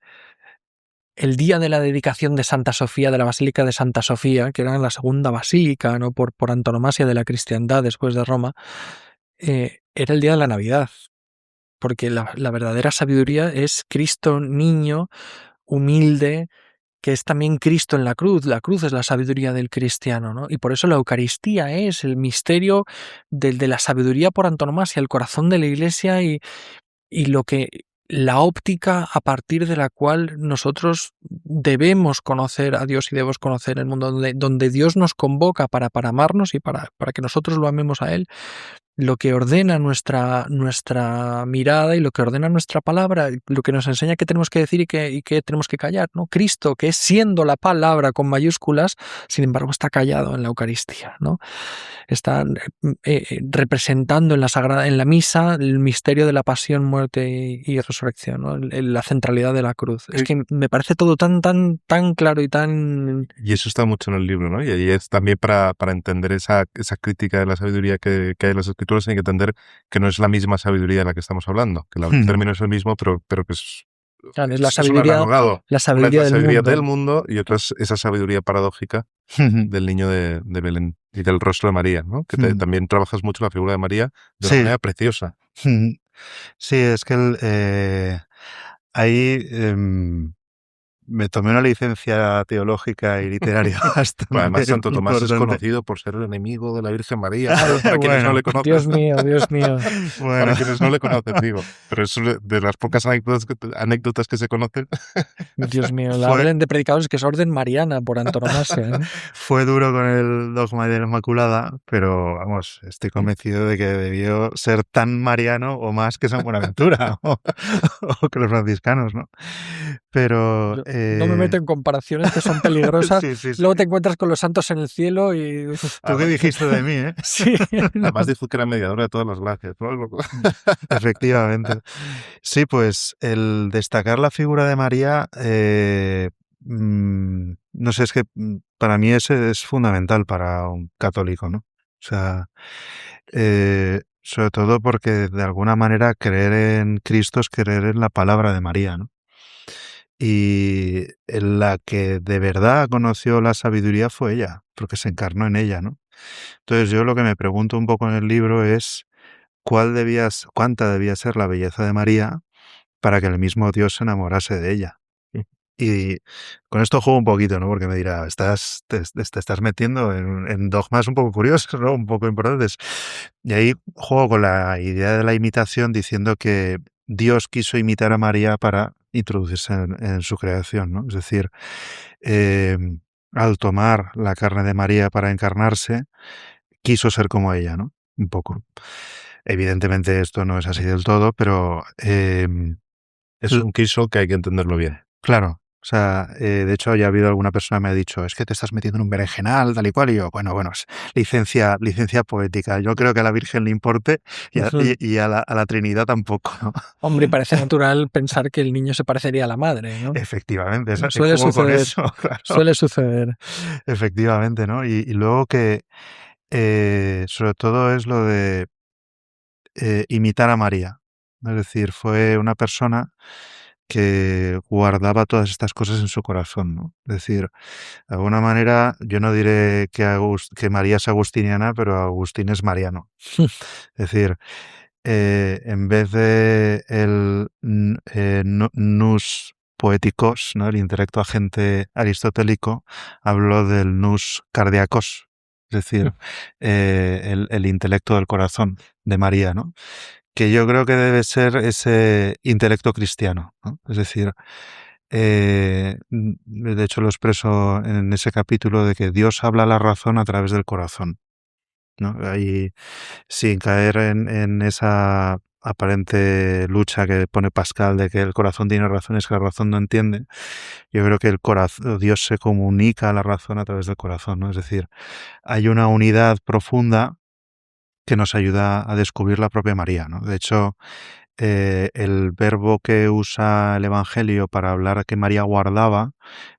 Speaker 2: el día de la dedicación de Santa Sofía, de la Basílica de Santa Sofía, que era la segunda basílica, ¿no? por antonomasia de la cristiandad después de Roma, era el día de la Navidad. porque la verdadera sabiduría es Cristo niño, humilde, que es también Cristo en la cruz. La cruz es la sabiduría del cristiano, ¿no? Y por eso la Eucaristía es el misterio de la sabiduría por antonomasia, el corazón de la Iglesia y lo que la óptica a partir de la cual nosotros debemos conocer a Dios y debemos conocer el mundo, donde Dios nos convoca para amarnos y para que nosotros lo amemos a Él, lo que ordena nuestra mirada y lo que ordena nuestra palabra, lo que nos enseña qué tenemos que decir y qué tenemos que callar, ¿no? Cristo, que es siendo la palabra con mayúsculas, sin embargo está callado en la Eucaristía, ¿no? Está representando en la misa el misterio de la pasión, muerte y resurrección, ¿no? La centralidad de la cruz. Es que me parece todo tan claro y tan...
Speaker 1: Y eso está mucho en el libro, ¿no? Y ahí es también para entender esa crítica de la sabiduría que hay en las escrituras, hay que entender que no es la misma sabiduría de la que estamos hablando, que el término es el mismo, pero que es...
Speaker 2: Claro, es la
Speaker 1: un
Speaker 2: sabiduría,
Speaker 1: analogado.
Speaker 2: la
Speaker 1: Una es
Speaker 2: sabiduría
Speaker 1: la sabiduría del
Speaker 2: mundo.
Speaker 1: mundo y otra es esa sabiduría paradójica del niño de Belén y del rostro de María, ¿no? Que también trabajas mucho la figura de María de una manera preciosa.
Speaker 3: Sí, es que ahí me tomé una licencia teológica y literaria bastante
Speaker 1: Bueno, además, Santo Tomás
Speaker 3: importante.
Speaker 1: es conocido por ser el enemigo de la Virgen María. Para quienes no le conocen.
Speaker 2: Dios mío, Dios mío.
Speaker 1: Para quienes no le conocen, digo. Pero es de las pocas anécdotas que se conocen.
Speaker 2: Dios mío, la orden de predicadores que es orden mariana por antonomasia, ¿eh?
Speaker 3: Fue duro con el dogma de la Inmaculada, pero vamos, estoy convencido de que debió ser tan mariano o más que San Buenaventura o que los franciscanos, ¿no? Pero...
Speaker 2: No me meto en comparaciones que son peligrosas.
Speaker 3: Sí.
Speaker 2: Luego te encuentras con los santos en el cielo y...
Speaker 3: ¿Tú qué dijiste de mí, eh?
Speaker 2: Sí.
Speaker 1: Además dijo que era mediadora de todas las gracias, ¿no?
Speaker 3: Efectivamente. Sí, pues el destacar la figura de María, no sé, es que para mí ese es fundamental para un católico, ¿no? O sea, sobre todo porque de alguna manera creer en Cristo es creer en la palabra de María, ¿no? Y en la que de verdad conoció la sabiduría fue ella, porque se encarnó en ella, ¿no? Entonces yo lo que me pregunto un poco en el libro es cuánta debía ser la belleza de María para que el mismo Dios se enamorase de ella. Y con esto juego un poquito, ¿no? Porque me dirá, te estás metiendo en dogmas un poco curiosos, ¿no? Un poco importantes. Y ahí juego con la idea de la imitación diciendo que Dios quiso imitar a María para introducirse en su creación, ¿no? Es decir, al tomar la carne de María para encarnarse, quiso ser como ella, ¿no? Un poco. Evidentemente esto no es así del todo, pero...
Speaker 1: es un quiso que hay que entenderlo bien.
Speaker 3: Claro. O sea, de hecho ya ha habido alguna persona que me ha dicho, es que te estás metiendo en un berenjenal, tal y cual, y yo, bueno, es licencia poética. Yo creo que a la Virgen le importe y a la Trinidad tampoco, ¿no?
Speaker 2: Hombre, parece natural pensar que el niño se parecería a la madre, ¿no?
Speaker 3: Efectivamente,
Speaker 2: suele suceder.
Speaker 3: Con eso, claro.
Speaker 2: Suele suceder.
Speaker 3: Efectivamente, ¿no? Y luego que sobre todo es lo de imitar a María. Es decir, fue una persona que guardaba todas estas cosas en su corazón, ¿no? Es decir, de alguna manera, yo no diré que María es agustiniana, pero Agustín es mariano. Es decir, en vez de el nous poéticos, ¿no? El intelecto agente aristotélico, habló del nous cardiacos, es decir, el intelecto del corazón de María, ¿no? Que yo creo que debe ser ese intelecto cristiano, ¿no? Es decir, de hecho lo expreso en ese capítulo de que Dios habla a la razón a través del corazón, ¿no? Ahí, sin caer en esa aparente lucha que pone Pascal de que el corazón tiene razones que la razón no entiende, yo creo que Dios se comunica a la razón a través del corazón, ¿no? Es decir, hay una unidad profunda que nos ayuda a descubrir la propia María, ¿no? De hecho, el verbo que usa el Evangelio para hablar que María guardaba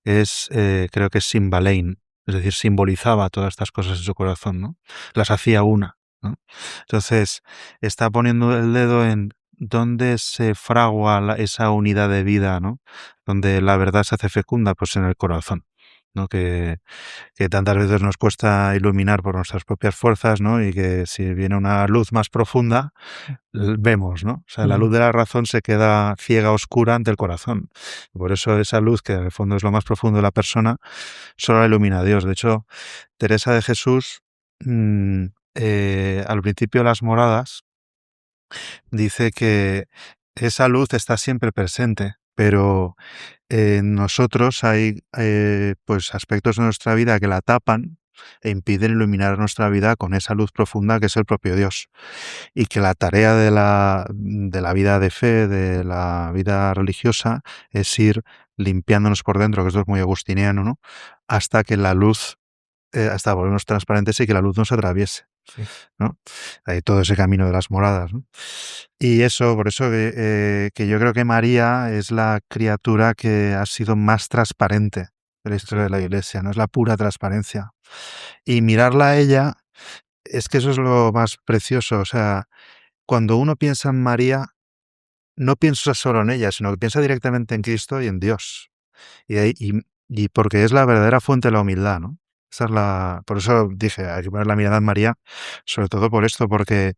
Speaker 3: es, creo que es simbalein, es decir, simbolizaba todas estas cosas en su corazón, ¿no? Las hacía una, ¿no? Entonces, está poniendo el dedo en dónde se fragua esa unidad de vida, ¿no? Donde la verdad se hace fecunda, pues en el corazón. ¿no? Que tantas veces nos cuesta iluminar por nuestras propias fuerzas, ¿no? Y que si viene una luz más profunda, vemos, ¿no? O sea, la luz de la razón se queda ciega, oscura ante el corazón. Por eso esa luz, que en el fondo es lo más profundo de la persona, solo la ilumina Dios. De hecho, Teresa de Jesús, al principio de las moradas, dice que esa luz está siempre presente, pero en nosotros hay pues aspectos de nuestra vida que la tapan e impiden iluminar nuestra vida con esa luz profunda que es el propio Dios. Y que la tarea de la vida de fe, de la vida religiosa, es ir limpiándonos por dentro, que esto es muy agustiniano, ¿no? Hasta que la luz, hasta volvernos transparentes y que la luz nos atraviese.
Speaker 1: Sí.
Speaker 3: ¿No? Hay todo ese camino de las moradas, ¿no? Y eso, por eso que yo creo que María es la criatura que ha sido más transparente de la historia de la Iglesia, ¿no? Es la pura transparencia. Y mirarla a ella, es que eso es lo más precioso. O sea, cuando uno piensa en María, no piensa solo en ella, sino que piensa directamente en Cristo y en Dios. Y porque es la verdadera fuente de la humildad, ¿no? Por eso dije, hay que poner la mirada en María, sobre todo por esto, porque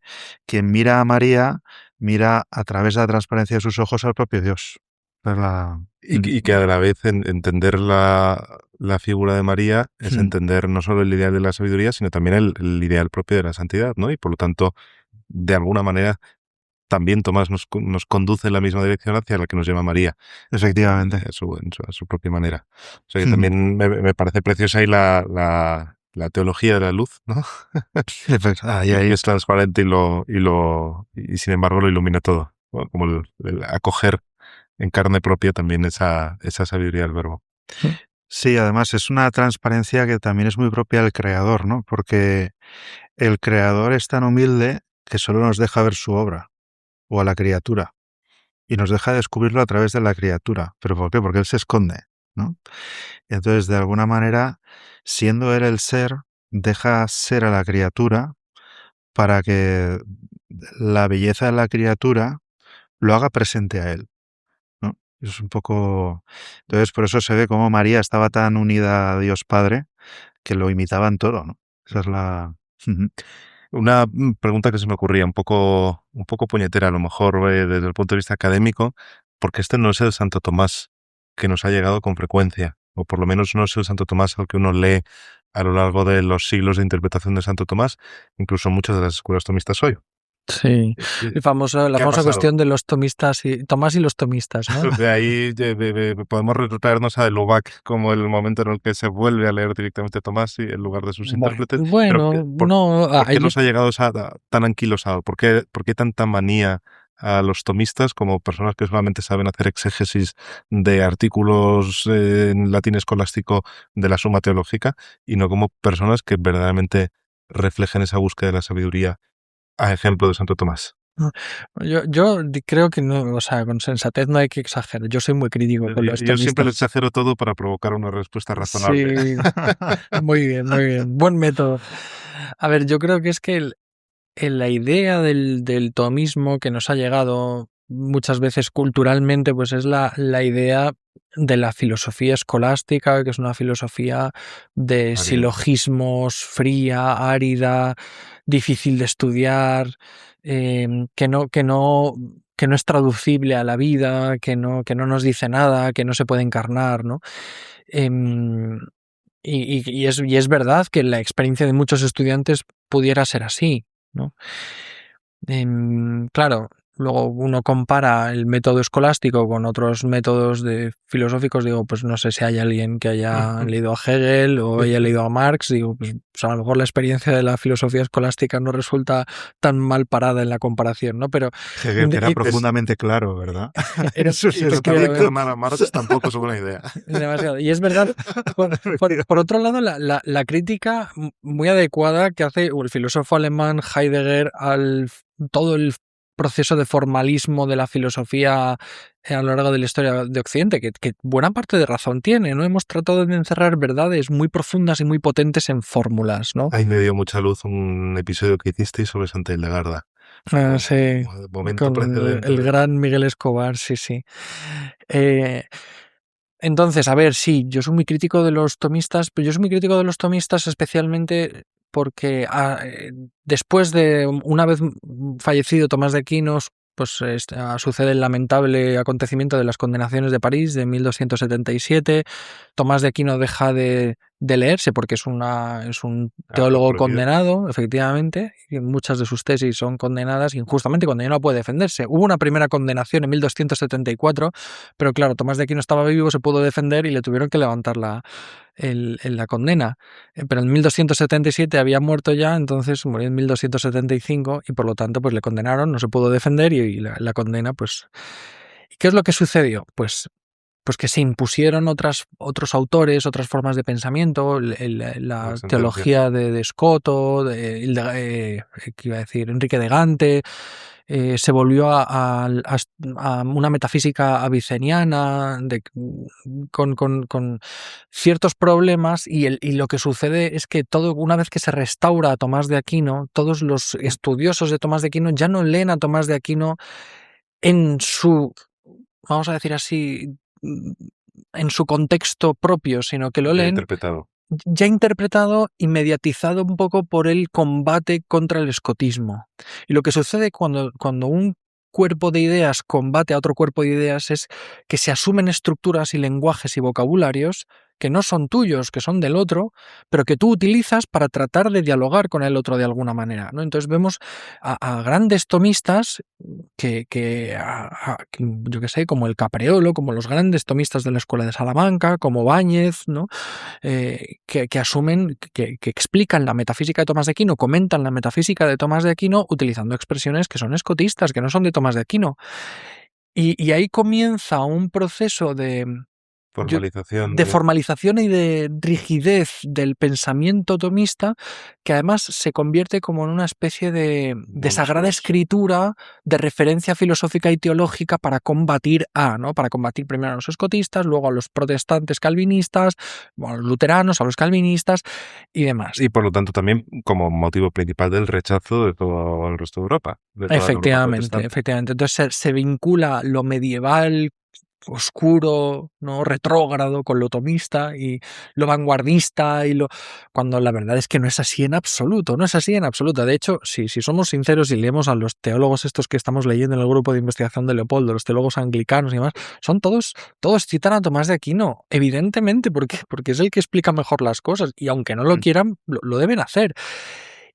Speaker 3: quien mira a María, mira a través de la transparencia de sus ojos al propio Dios. Es
Speaker 1: Y que a la vez entender la figura de María es entender no solo el ideal de la sabiduría, sino también el ideal propio de la santidad, ¿no? Y por lo tanto, de alguna manera, también Tomás nos conduce en la misma dirección hacia la que nos lleva María.
Speaker 3: Efectivamente.
Speaker 1: A su propia manera. O sea que también me parece preciosa ahí la teología de la luz, ¿no? Que es transparente y sin embargo lo ilumina todo. Como el acoger en carne propia también esa sabiduría del verbo.
Speaker 3: Sí, además es una transparencia que también es muy propia del creador, ¿no? Porque el creador es tan humilde que solo nos deja ver su obra o a la criatura y nos deja descubrirlo a través de la criatura. ¿Pero por qué? Porque él se esconde, ¿no? Entonces, de alguna manera, siendo él el ser, deja ser a la criatura para que la belleza de la criatura lo haga presente a él, ¿no? Eso es un poco... Entonces, por eso se ve cómo María estaba tan unida a Dios Padre que lo imitaban todo, ¿no? Esa es la...
Speaker 1: Una pregunta que se me ocurría, un poco puñetera a lo mejor desde el punto de vista académico, porque este no es el Santo Tomás que nos ha llegado con frecuencia, o por lo menos no es el Santo Tomás al que uno lee a lo largo de los siglos de interpretación de Santo Tomás, incluso muchas de las escuelas tomistas hoy.
Speaker 2: Sí, la famosa cuestión de los tomistas y Tomás y los tomistas, ¿no?
Speaker 1: De ahí podemos retrotraernos a Lubac como el momento en el que se vuelve a leer directamente Tomás y en lugar de sus intérpretes.
Speaker 2: Bueno,
Speaker 1: ¿Por qué nos ha llegado tan anquilosado? ¿Por qué tanta manía a los tomistas como personas que solamente saben hacer exégesis de artículos en latín escolástico de la Suma Teológica y no como personas que verdaderamente reflejen esa búsqueda de la sabiduría a ejemplo de Santo Tomás?
Speaker 2: Yo creo que no, o sea, con sensatez no hay que exagerar. Yo soy muy crítico con los tomistas.
Speaker 1: Yo siempre lo exagero todo para provocar una respuesta razonable.
Speaker 2: Sí, muy bien, muy bien. Buen método. A ver, yo creo que es que la idea del tomismo que nos ha llegado muchas veces culturalmente, pues es la idea de la filosofía escolástica, que es una filosofía de silogismos, fría, árida, difícil de estudiar, que no es traducible a la vida, que no nos dice nada, que no se puede encarnar, ¿no? Y es verdad que la experiencia de muchos estudiantes pudiera ser así, ¿no? Claro, luego uno compara el método escolástico con otros métodos filosóficos, digo, pues no sé si hay alguien que haya leído a Hegel o haya leído a Marx, digo, pues a lo mejor la experiencia de la filosofía escolástica no resulta tan mal parada en la comparación, ¿no? Pero
Speaker 3: Hegel era profundamente claro, ¿verdad?
Speaker 1: Marx tampoco es buena idea.
Speaker 2: Demasiado. Y es verdad, por otro lado, la crítica muy adecuada que hace el filósofo alemán Heidegger al todo el proceso de formalismo de la filosofía a lo largo de la historia de Occidente, que buena parte de razón tiene, ¿no? Hemos tratado de encerrar verdades muy profundas y muy potentes en fórmulas, ¿no?
Speaker 1: Ahí me dio mucha luz un episodio que hicisteis sobre Santa Hildegarda.
Speaker 2: Sí, con el gran Miguel Escobar, sí. Entonces, a ver, sí, yo soy muy crítico de los tomistas, pero yo soy muy crítico de los tomistas especialmente porque después de, una vez fallecido Tomás de Aquino, pues sucede el lamentable acontecimiento de las condenaciones de París de 1277. Tomás de Aquino deja de leerse porque es un teólogo condenado, efectivamente, y muchas de sus tesis son condenadas injustamente cuando ya no puede defenderse. Hubo una primera condenación en 1274, pero claro, Tomás de Aquino estaba vivo, se pudo defender y le tuvieron que levantar la condena. Pero en 1277 había muerto ya, entonces murió en 1275 y por lo tanto pues le condenaron, no se pudo defender y la condena pues... ¿Qué es lo que sucedió? Pues que se impusieron otros autores, otras formas de pensamiento, la teología de Scotto, ¿qué iba a decir? Enrique de Gante, se volvió a una metafísica aviceniana con ciertos problemas y lo que sucede es que una vez que se restaura a Tomás de Aquino, todos los estudiosos de Tomás de Aquino ya no leen a Tomás de Aquino en su, vamos a decir así, en su contexto propio, sino que lo leen ya interpretado y mediatizado un poco por el combate contra el escotismo. Y lo que sucede cuando un cuerpo de ideas combate a otro cuerpo de ideas es que se asumen estructuras y lenguajes y vocabularios que no son tuyos, que son del otro, pero que tú utilizas para tratar de dialogar con el otro de alguna manera, ¿no? Entonces vemos a grandes tomistas yo qué sé, como el Capreolo, como los grandes tomistas de la Escuela de Salamanca, como Báñez, ¿no? Que asumen, que explican la metafísica de Tomás de Aquino, comentan la metafísica de Tomás de Aquino utilizando expresiones que son escotistas, que no son de Tomás de Aquino. Y ahí comienza un proceso de formalización y de rigidez del pensamiento tomista que además se convierte como en una especie de sagrada escritura de referencia filosófica y teológica para combatir ¿no? Para combatir primero a los escotistas, luego a los protestantes calvinistas, a los luteranos, a los calvinistas y demás.
Speaker 1: Y por lo tanto también como motivo principal del rechazo de todo el resto de Europa.
Speaker 2: Efectivamente. Entonces se vincula lo medieval oscuro, ¿no? Retrógrado con lo tomista y lo vanguardista cuando la verdad es que no es así en absoluto, no es así en absoluto. De hecho, si somos sinceros y leemos a los teólogos estos que estamos leyendo en el grupo de investigación de Leopoldo, los teólogos anglicanos y demás, son todos citan a Tomás de Aquino, evidentemente, porque es el que explica mejor las cosas y aunque no lo quieran, lo deben hacer.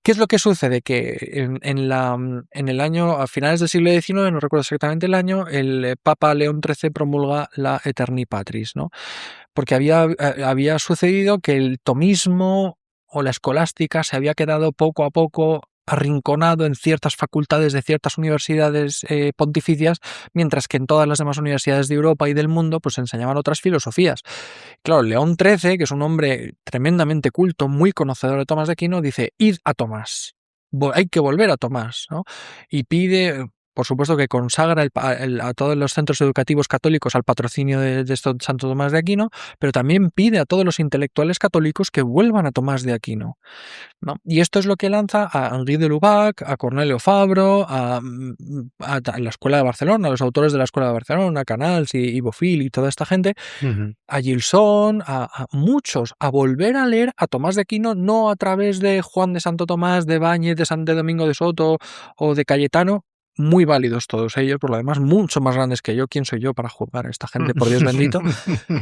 Speaker 2: ¿Qué es lo que sucede? Que en el año, a finales del siglo XIX, no recuerdo exactamente el año, el Papa León XIII promulga la Aeterni Patris, ¿no? Porque había sucedido que el tomismo o la escolástica se había quedado poco a poco arrinconado en ciertas facultades de ciertas universidades pontificias, mientras que en todas las demás universidades de Europa y del mundo pues enseñaban otras filosofías. Claro, León XIII, que es un hombre tremendamente culto, muy conocedor de Tomás de Aquino, dice, id a Tomás, hay que volver a Tomás, ¿no? Y pide, por supuesto que consagra a todos los centros educativos católicos al patrocinio de Santo Tomás de Aquino, pero también pide a todos los intelectuales católicos que vuelvan a Tomás de Aquino, ¿no? Y esto es lo que lanza a Henri de Lubac, a Cornelio Fabro, a la Escuela de Barcelona, a los autores de la Escuela de Barcelona, Canals y Bofill y toda esta gente, a Gilson, a muchos, a volver a leer a Tomás de Aquino, no a través de Juan de Santo Tomás, de Báñez, de San de Domingo de Soto o de Cayetano, muy válidos todos ellos, por lo demás, mucho más grandes que yo. ¿Quién soy yo para juzgar a esta gente, por Dios bendito?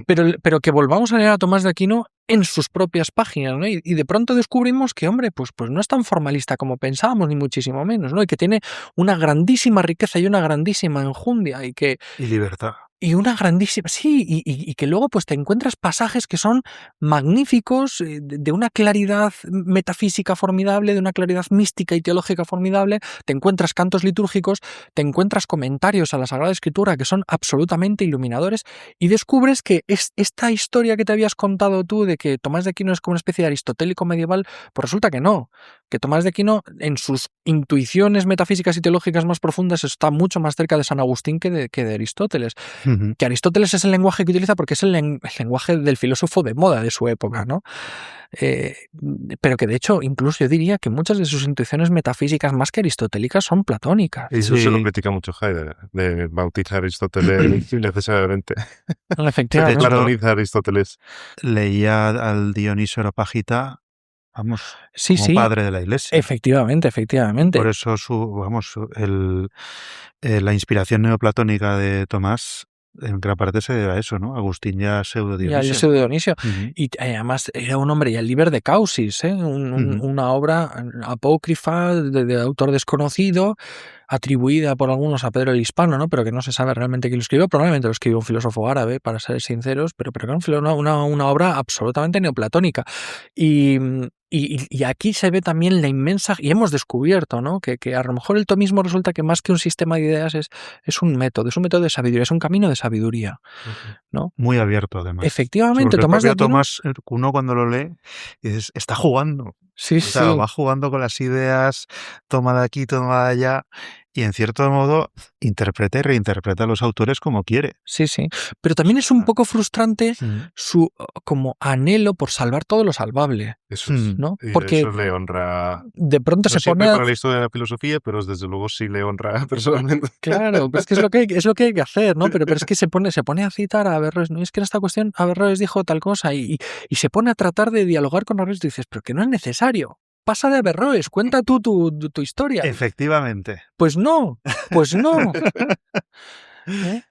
Speaker 2: Pero que volvamos a leer a Tomás de Aquino en sus propias páginas, ¿no? Y de pronto descubrimos que, hombre, pues no es tan formalista como pensábamos, ni muchísimo menos, ¿no? Y que tiene una grandísima riqueza y una grandísima enjundia y
Speaker 3: libertad.
Speaker 2: Y una grandísima... Sí, y que luego pues te encuentras pasajes que son magníficos, de una claridad metafísica formidable, de una claridad mística y teológica formidable, te encuentras cantos litúrgicos, te encuentras comentarios a la Sagrada Escritura que son absolutamente iluminadores y descubres que esta historia que te habías contado tú de que Tomás de Aquino es como una especie de aristotélico medieval, pues resulta que no, que Tomás de Aquino, en sus intuiciones metafísicas y teológicas más profundas, está mucho más cerca de San Agustín que de Aristóteles. Que Aristóteles es el lenguaje que utiliza porque es el lenguaje del filósofo de moda de su época, ¿no? Pero que de hecho, incluso yo diría que muchas de sus intuiciones metafísicas, más que aristotélicas, son platónicas.
Speaker 1: Y eso se lo critica mucho Heidegger, de bautizar a Aristóteles innecesariamente.
Speaker 2: Efectivamente.
Speaker 1: De platoniza a Aristóteles.
Speaker 3: Leía al Dionisio Areopagita, vamos,
Speaker 2: Sí,
Speaker 3: como
Speaker 2: sí.
Speaker 3: padre de la Iglesia.
Speaker 2: Efectivamente.
Speaker 3: Por eso la inspiración neoplatónica de Tomás en gran parte se debe a eso, ¿no? Agustín ya pseudo Dionisio.
Speaker 2: Ya el pseudo Dionisio. Y además era un hombre, y el Liber de Causis, una obra apócrifa de autor desconocido, atribuida por algunos a Pedro el Hispano, ¿no? Pero que no se sabe realmente quién lo escribió. Probablemente lo escribió un filósofo árabe, para ser sinceros, pero era una obra absolutamente neoplatónica. Y aquí se ve también la inmensa, y hemos descubierto, ¿no? Que a lo mejor el tomismo resulta que más que un sistema de ideas es un método de sabiduría, es un camino de sabiduría, ¿no?
Speaker 3: Muy abierto, además.
Speaker 2: Efectivamente,
Speaker 3: Tomás de Aquino, uno cuando lo lee, dices, está jugando.
Speaker 2: Sí,
Speaker 3: Va jugando con las ideas, toma de aquí, toma de allá, y en cierto modo interpreta y reinterpreta a los autores como quiere.
Speaker 2: Sí, sí. Pero también es un poco frustrante su como anhelo por salvar todo lo salvable.
Speaker 1: Eso es,
Speaker 2: ¿no? Porque
Speaker 1: eso le honra.
Speaker 2: De pronto
Speaker 1: no
Speaker 2: se pone
Speaker 1: para la historia de la filosofía, pero desde luego sí le honra personalmente.
Speaker 2: Claro, pues es lo que hay que hacer, ¿no? Pero es que se pone a citar a Averroes, ¿no? Y es que en esta cuestión Averroes dijo tal cosa y se pone a tratar de dialogar con Averroes y dices, pero que no es necesario. Pasa de Averroes, cuenta tú tu historia.
Speaker 3: Efectivamente.
Speaker 2: Pues no.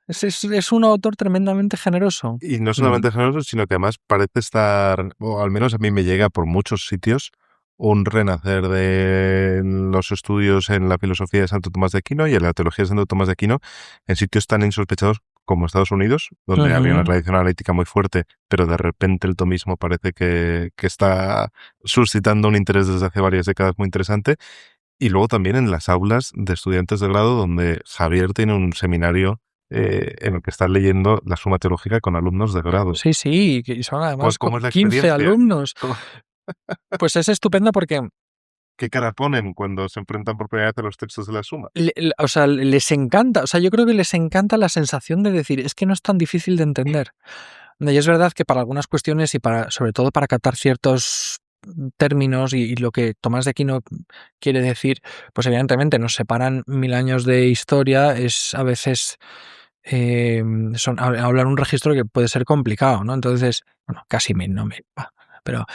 Speaker 2: Es un autor tremendamente generoso.
Speaker 1: Y no solamente generoso, sino que además parece estar, o al menos a mí me llega por muchos sitios, un renacer de los estudios en la filosofía de Santo Tomás de Aquino y en la teología de Santo Tomás de Aquino en sitios tan insospechados como Estados Unidos, donde había una tradición analítica muy fuerte, pero de repente el tomismo parece que está suscitando un interés desde hace varias décadas muy interesante. Y luego también en las aulas de estudiantes de grado, donde Javier tiene un seminario en el que está leyendo la Suma Teológica con alumnos de grado.
Speaker 2: Sí, y son además
Speaker 1: ¿Cómo es la
Speaker 2: 15 alumnos. Pues es estupendo porque...
Speaker 1: ¿Qué cara ponen cuando se enfrentan por primera vez a los textos de la Suma?
Speaker 2: Les encanta, yo creo que les encanta la sensación de decir, es que no es tan difícil de entender. Y es verdad que para algunas cuestiones y sobre todo para captar ciertos términos y lo que Tomás de Aquino quiere decir, pues evidentemente nos separan 1000 años de historia, es a veces hablar un registro que puede ser complicado, ¿no? Entonces, bueno, casi 1000, no 1000, pero...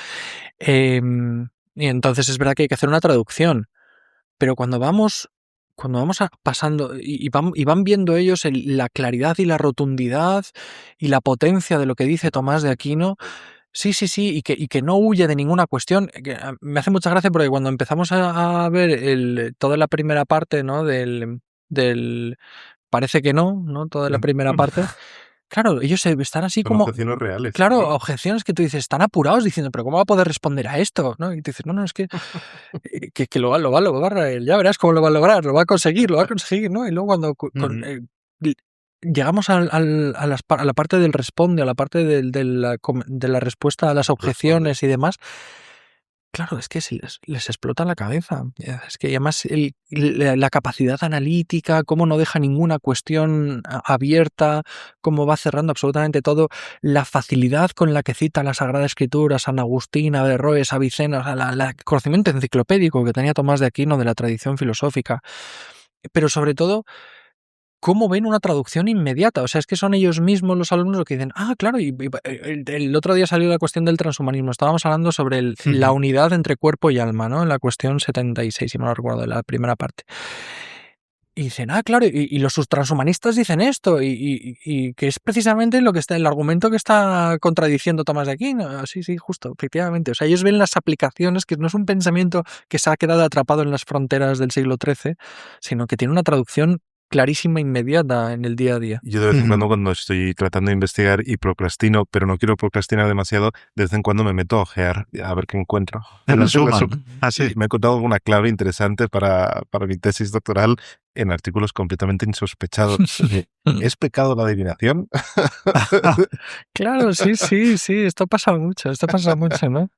Speaker 2: y entonces es verdad que hay que hacer una traducción, pero cuando vamos pasando y van viendo ellos la claridad y la rotundidad y la potencia de lo que dice Tomás de Aquino, sí, y que no huye de ninguna cuestión, me hace mucha gracia porque cuando empezamos a ver toda la primera parte, ¿no? del parece que no, toda la primera parte. Claro, ellos están así
Speaker 1: son
Speaker 2: como...
Speaker 1: objeciones reales.
Speaker 2: Claro, ¿no? Objeciones que tú dices, están apurados diciendo, pero ¿cómo va a poder responder a esto? ¿No? Y tú dices, no, es que lo va a lograr, ya verás cómo lo va a lograr, lo va a conseguir, ¿no? Y luego cuando llegamos a la parte del responde, a la parte de la respuesta a las objeciones y demás, claro, es que les explota la cabeza. Es que además la capacidad analítica, cómo no deja ninguna cuestión abierta, cómo va cerrando absolutamente todo, la facilidad con la que cita la Sagrada Escritura, San Agustín, Averroes, Avicena, o sea, el conocimiento enciclopédico que tenía Tomás de Aquino de la tradición filosófica. Pero sobre todo, cómo ven una traducción inmediata. O sea, es que son ellos mismos los alumnos los que dicen, claro, y el otro día salió la cuestión del transhumanismo. Estábamos hablando sobre la unidad entre cuerpo y alma, ¿no? En la cuestión 76, si me lo recuerdo, de la primera parte. Y dicen, claro, y los transhumanistas dicen esto, y que es precisamente el argumento que está contradiciendo Tomás de Aquino. Sí, justo, efectivamente. O sea, ellos ven las aplicaciones, que no es un pensamiento que se ha quedado atrapado en las fronteras del siglo XIII, sino que tiene una traducción clarísima, inmediata en el día a día.
Speaker 1: Yo de vez en cuando estoy tratando de investigar y procrastino, pero no quiero procrastinar demasiado, de vez en cuando me meto a ojear a ver qué encuentro.
Speaker 3: En la Suma.
Speaker 1: Sí. Me he encontrado alguna clave interesante para mi tesis doctoral en artículos completamente insospechados. ¿Es pecado la adivinación?
Speaker 2: Claro, sí, esto pasa mucho, ¿no?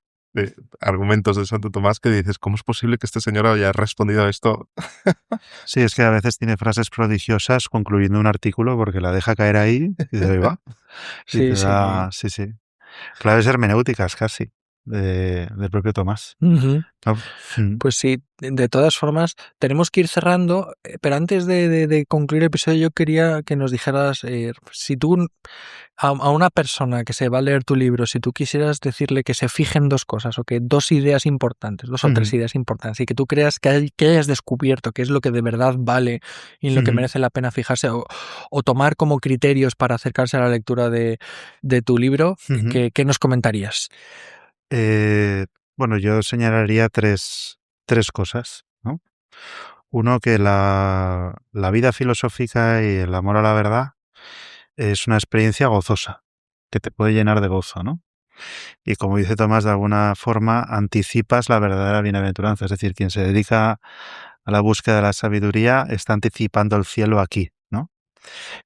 Speaker 1: argumentos de Santo Tomás que dices, ¿cómo es posible que este señor haya respondido a esto?
Speaker 3: Sí, es que a veces tiene frases prodigiosas concluyendo un artículo porque la deja caer ahí y de ahí va. Y
Speaker 2: Sí,
Speaker 3: te
Speaker 2: sí.
Speaker 3: da, sí, sí. Claves hermenéuticas casi del propio Tomás.
Speaker 2: Ujú.
Speaker 3: ¿No?
Speaker 2: Pues sí, de todas formas, tenemos que ir cerrando, pero antes de concluir el episodio, yo quería que nos dijeras, si tú, a una persona que se va a leer tu libro, si tú quisieras decirle que se fije en dos cosas, o que dos ideas importantes, dos o tres ideas importantes, y que tú creas que hayas descubierto qué es lo que de verdad vale y en lo que merece la pena fijarse, o tomar como criterios para acercarse a la lectura de tu libro, ¿qué nos comentarías?
Speaker 3: Bueno, yo señalaría tres cosas, ¿no? Uno, que la vida filosófica y el amor a la verdad es una experiencia gozosa, que te puede llenar de gozo, ¿no? Y como dice Tomás, de alguna forma anticipas la verdadera bienaventuranza, es decir, quien se dedica a la búsqueda de la sabiduría está anticipando el cielo aquí, ¿no?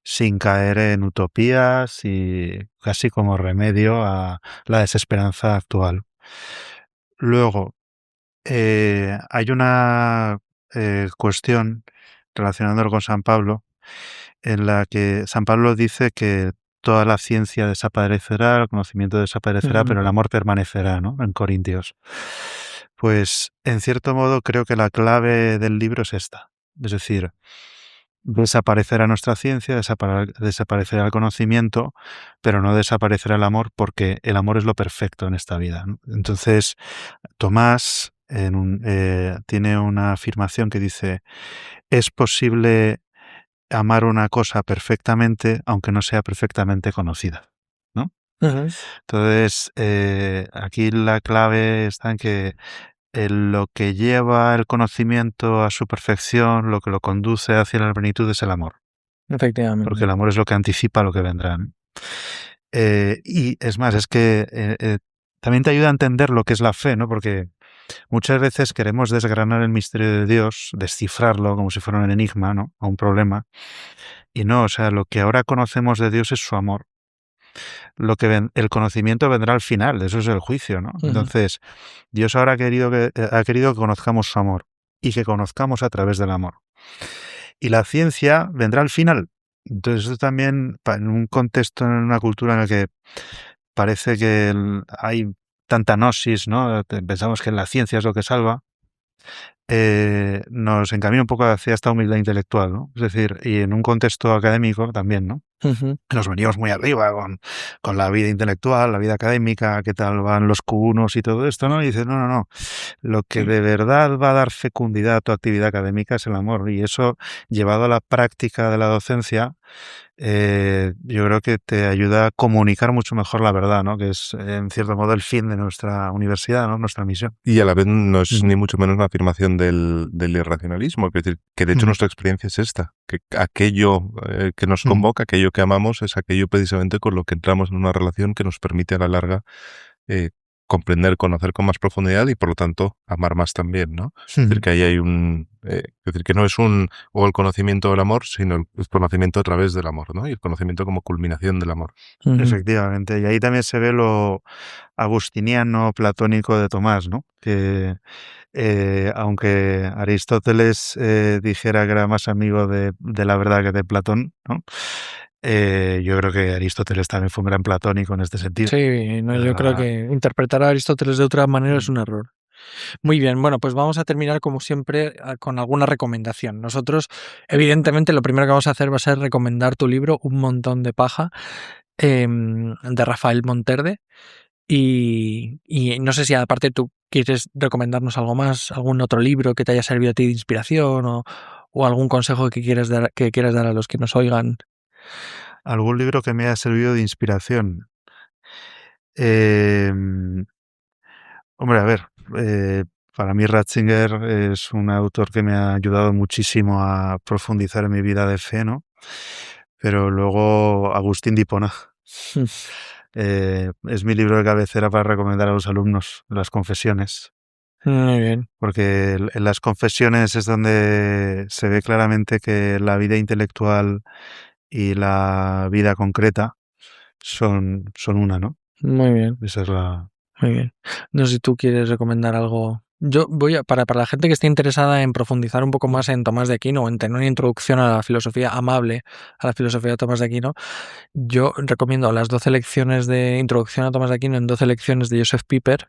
Speaker 3: Sin caer en utopías y casi como remedio a la desesperanza actual. Luego, hay una cuestión relacionándolo con San Pablo, en la que San Pablo dice que toda la ciencia desaparecerá, el conocimiento desaparecerá, pero el amor permanecerá, ¿no? En Corintios. Pues, en cierto modo, creo que la clave del libro es esta. Es decir, desaparecerá nuestra ciencia, desaparecerá el conocimiento, pero no desaparecerá el amor porque el amor es lo perfecto en esta vida, ¿no? Entonces, Tomás tiene una afirmación que dice, es posible amar una cosa perfectamente aunque no sea perfectamente conocida, ¿no? Entonces, aquí la clave está en que lo que lleva el conocimiento a su perfección, lo que lo conduce hacia la plenitud es el amor,
Speaker 2: Efectivamente.
Speaker 3: porque el amor es lo que anticipa lo que vendrá, ¿no? Y es más, es que también te ayuda a entender lo que es la fe, ¿no? Porque muchas veces queremos desgranar el misterio de Dios, descifrarlo como si fuera un enigma, ¿no? O un problema. Y no, o sea, lo que ahora conocemos de Dios es su amor. El conocimiento vendrá al final, eso es el juicio, ¿no? Entonces, Dios ahora ha querido que conozcamos su amor y que conozcamos a través del amor. Y la ciencia vendrá al final. Entonces, eso también, en un contexto, en una cultura en la que parece que hay tanta gnosis, ¿no? Pensamos que la ciencia es lo que salva. Nos encamina un poco hacia esta humildad intelectual, ¿no? Es decir, y en un contexto académico también, ¿no? Nos venimos muy arriba con la vida intelectual, la vida académica, qué tal van los Q1 y todo esto, ¿no? Y dices, no, no, no. Lo que de verdad va a dar fecundidad a tu actividad académica es el amor. Y eso, llevado a la práctica de la docencia, yo creo que te ayuda a comunicar mucho mejor la verdad, ¿no? Que es, en cierto modo, el fin de nuestra universidad, ¿no? Nuestra misión.
Speaker 1: Y a la vez no es ni mucho menos una afirmación del irracionalismo, es decir, que de hecho nuestra experiencia es esta, que aquello que nos convoca, aquello que amamos, es aquello precisamente con lo que entramos en una relación que nos permite a la larga comprender, conocer con más profundidad y por lo tanto amar más también, ¿no? Es decir, que ahí hay es decir, que no es o el conocimiento del amor, sino el conocimiento a través del amor, ¿no? Y el conocimiento como culminación del amor.
Speaker 3: Efectivamente, y ahí también se ve lo agustiniano, platónico de Tomás, ¿no? Que aunque Aristóteles dijera que era más amigo de la verdad que de Platón, ¿no? Yo creo que Aristóteles también fue un gran platónico en este sentido.
Speaker 2: Sí, no, yo creo que interpretar a Aristóteles de otra manera es un error. Muy bien, bueno, pues vamos a terminar como siempre con alguna recomendación. Nosotros, evidentemente, lo primero que vamos a hacer va a ser recomendar tu libro, Un montón de paja, de Rafael Monterde. Y no sé si aparte tú quieres recomendarnos algo más, algún otro libro que te haya servido a ti de inspiración o algún consejo que quieras dar a los que nos oigan.
Speaker 3: ¿Algún libro que me haya servido de inspiración? Hombre, a ver, para mí Ratzinger es un autor que me ha ayudado muchísimo a profundizar en mi vida de fe, ¿no? Pero luego Agustín de Hipona. Es mi libro de cabecera para recomendar a los alumnos, Las Confesiones.
Speaker 2: Muy bien.
Speaker 3: Porque en las confesiones es donde se ve claramente que la vida intelectual y la vida concreta son una, ¿no?
Speaker 2: Muy bien.
Speaker 3: Esa es la...
Speaker 2: Muy bien. No sé si tú quieres recomendar algo. Yo voy para la gente que esté interesada en profundizar un poco más en Tomás de Aquino o en tener una introducción a la filosofía amable, a la filosofía de Tomás de Aquino, yo recomiendo las 12 lecciones de introducción a Tomás de Aquino en 12 lecciones de Joseph Piper.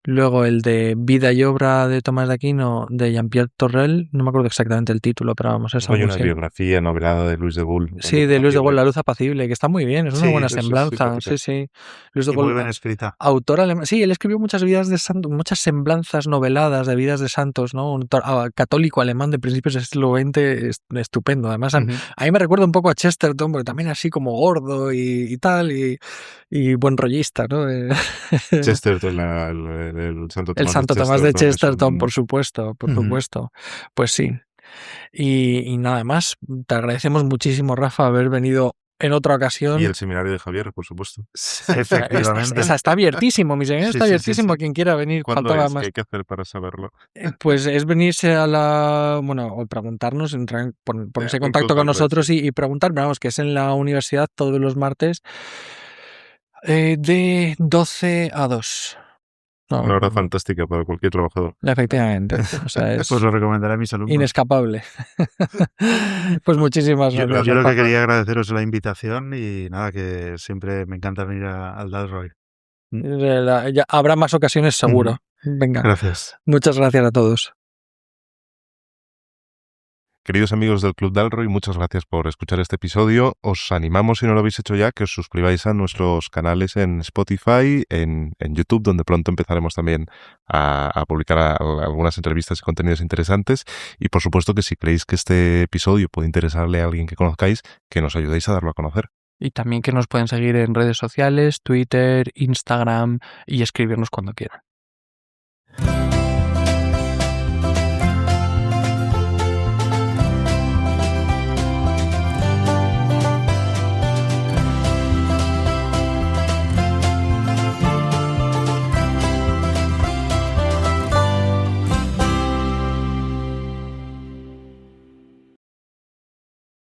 Speaker 2: Luego el de Vida y obra de Tomás de Aquino de Jean-Pierre Torrel, no me acuerdo exactamente el título, pero vamos, es
Speaker 1: Hay
Speaker 2: algo
Speaker 1: una
Speaker 2: así.
Speaker 1: biografía novelada de Luis de Gaulle.
Speaker 2: Sí, de Luis de Gaulle, La luz apacible, que está muy bien, es una
Speaker 3: Sí,
Speaker 2: buena
Speaker 1: eso es
Speaker 2: semblanza.
Speaker 1: simpática.
Speaker 2: Sí. Luis de
Speaker 3: Y muy
Speaker 2: Gaulle,
Speaker 3: bien escrita.
Speaker 2: autor alemán. Sí, él escribió muchas vidas de santos, muchas semblanzas noveladas de vidas de santos, ¿no? Un católico alemán de principios del siglo XX, estupendo. Además, a mí me recuerda un poco a Chesterton, porque también así como gordo y tal, y buen rollista, ¿no?
Speaker 1: Chesterton, el Santo
Speaker 2: El
Speaker 1: Tomás
Speaker 2: Santo
Speaker 1: de
Speaker 2: Tomás de
Speaker 1: Chesterton.
Speaker 2: Chesterton, por supuesto, por supuesto. Pues sí. Y nada más, te agradecemos muchísimo, Rafa, haber venido en otra ocasión.
Speaker 1: Y el seminario de Javier, por supuesto.
Speaker 3: Efectivamente.
Speaker 2: Está abiertísimo, mi señor, está abiertísimo. Quien quiera venir,
Speaker 1: ¿Cuándo
Speaker 2: faltaba
Speaker 1: es?
Speaker 2: más.
Speaker 1: ¿Qué hay que hacer para saberlo?
Speaker 2: Pues es venirse a la. Bueno, o preguntarnos, ponerse en contacto con nosotros y preguntar. Pero vamos, que es en la universidad todos los martes de 12 a 2. No,
Speaker 1: Una hora fantástica para cualquier trabajador.
Speaker 2: Efectivamente. O sea, es
Speaker 3: Pues lo recomendaré a mis alumnos.
Speaker 2: inescapable. Pues muchísimas gracias.
Speaker 3: Yo lo que quería agradeceros la invitación y nada, que siempre me encanta venir al Dalroy.
Speaker 2: Ya habrá más ocasiones seguro. Venga.
Speaker 3: Gracias.
Speaker 2: Muchas gracias a todos.
Speaker 1: Queridos amigos del Club Dalroy, muchas gracias por escuchar este episodio. Os animamos, si no lo habéis hecho ya, que os suscribáis a nuestros canales en Spotify, en YouTube, donde pronto empezaremos también a publicar algunas entrevistas y contenidos interesantes. Y por supuesto que si creéis que este episodio puede interesarle a alguien que conozcáis, que nos ayudéis a darlo a conocer.
Speaker 2: Y también que nos pueden seguir en redes sociales, Twitter, Instagram y escribirnos cuando quieran.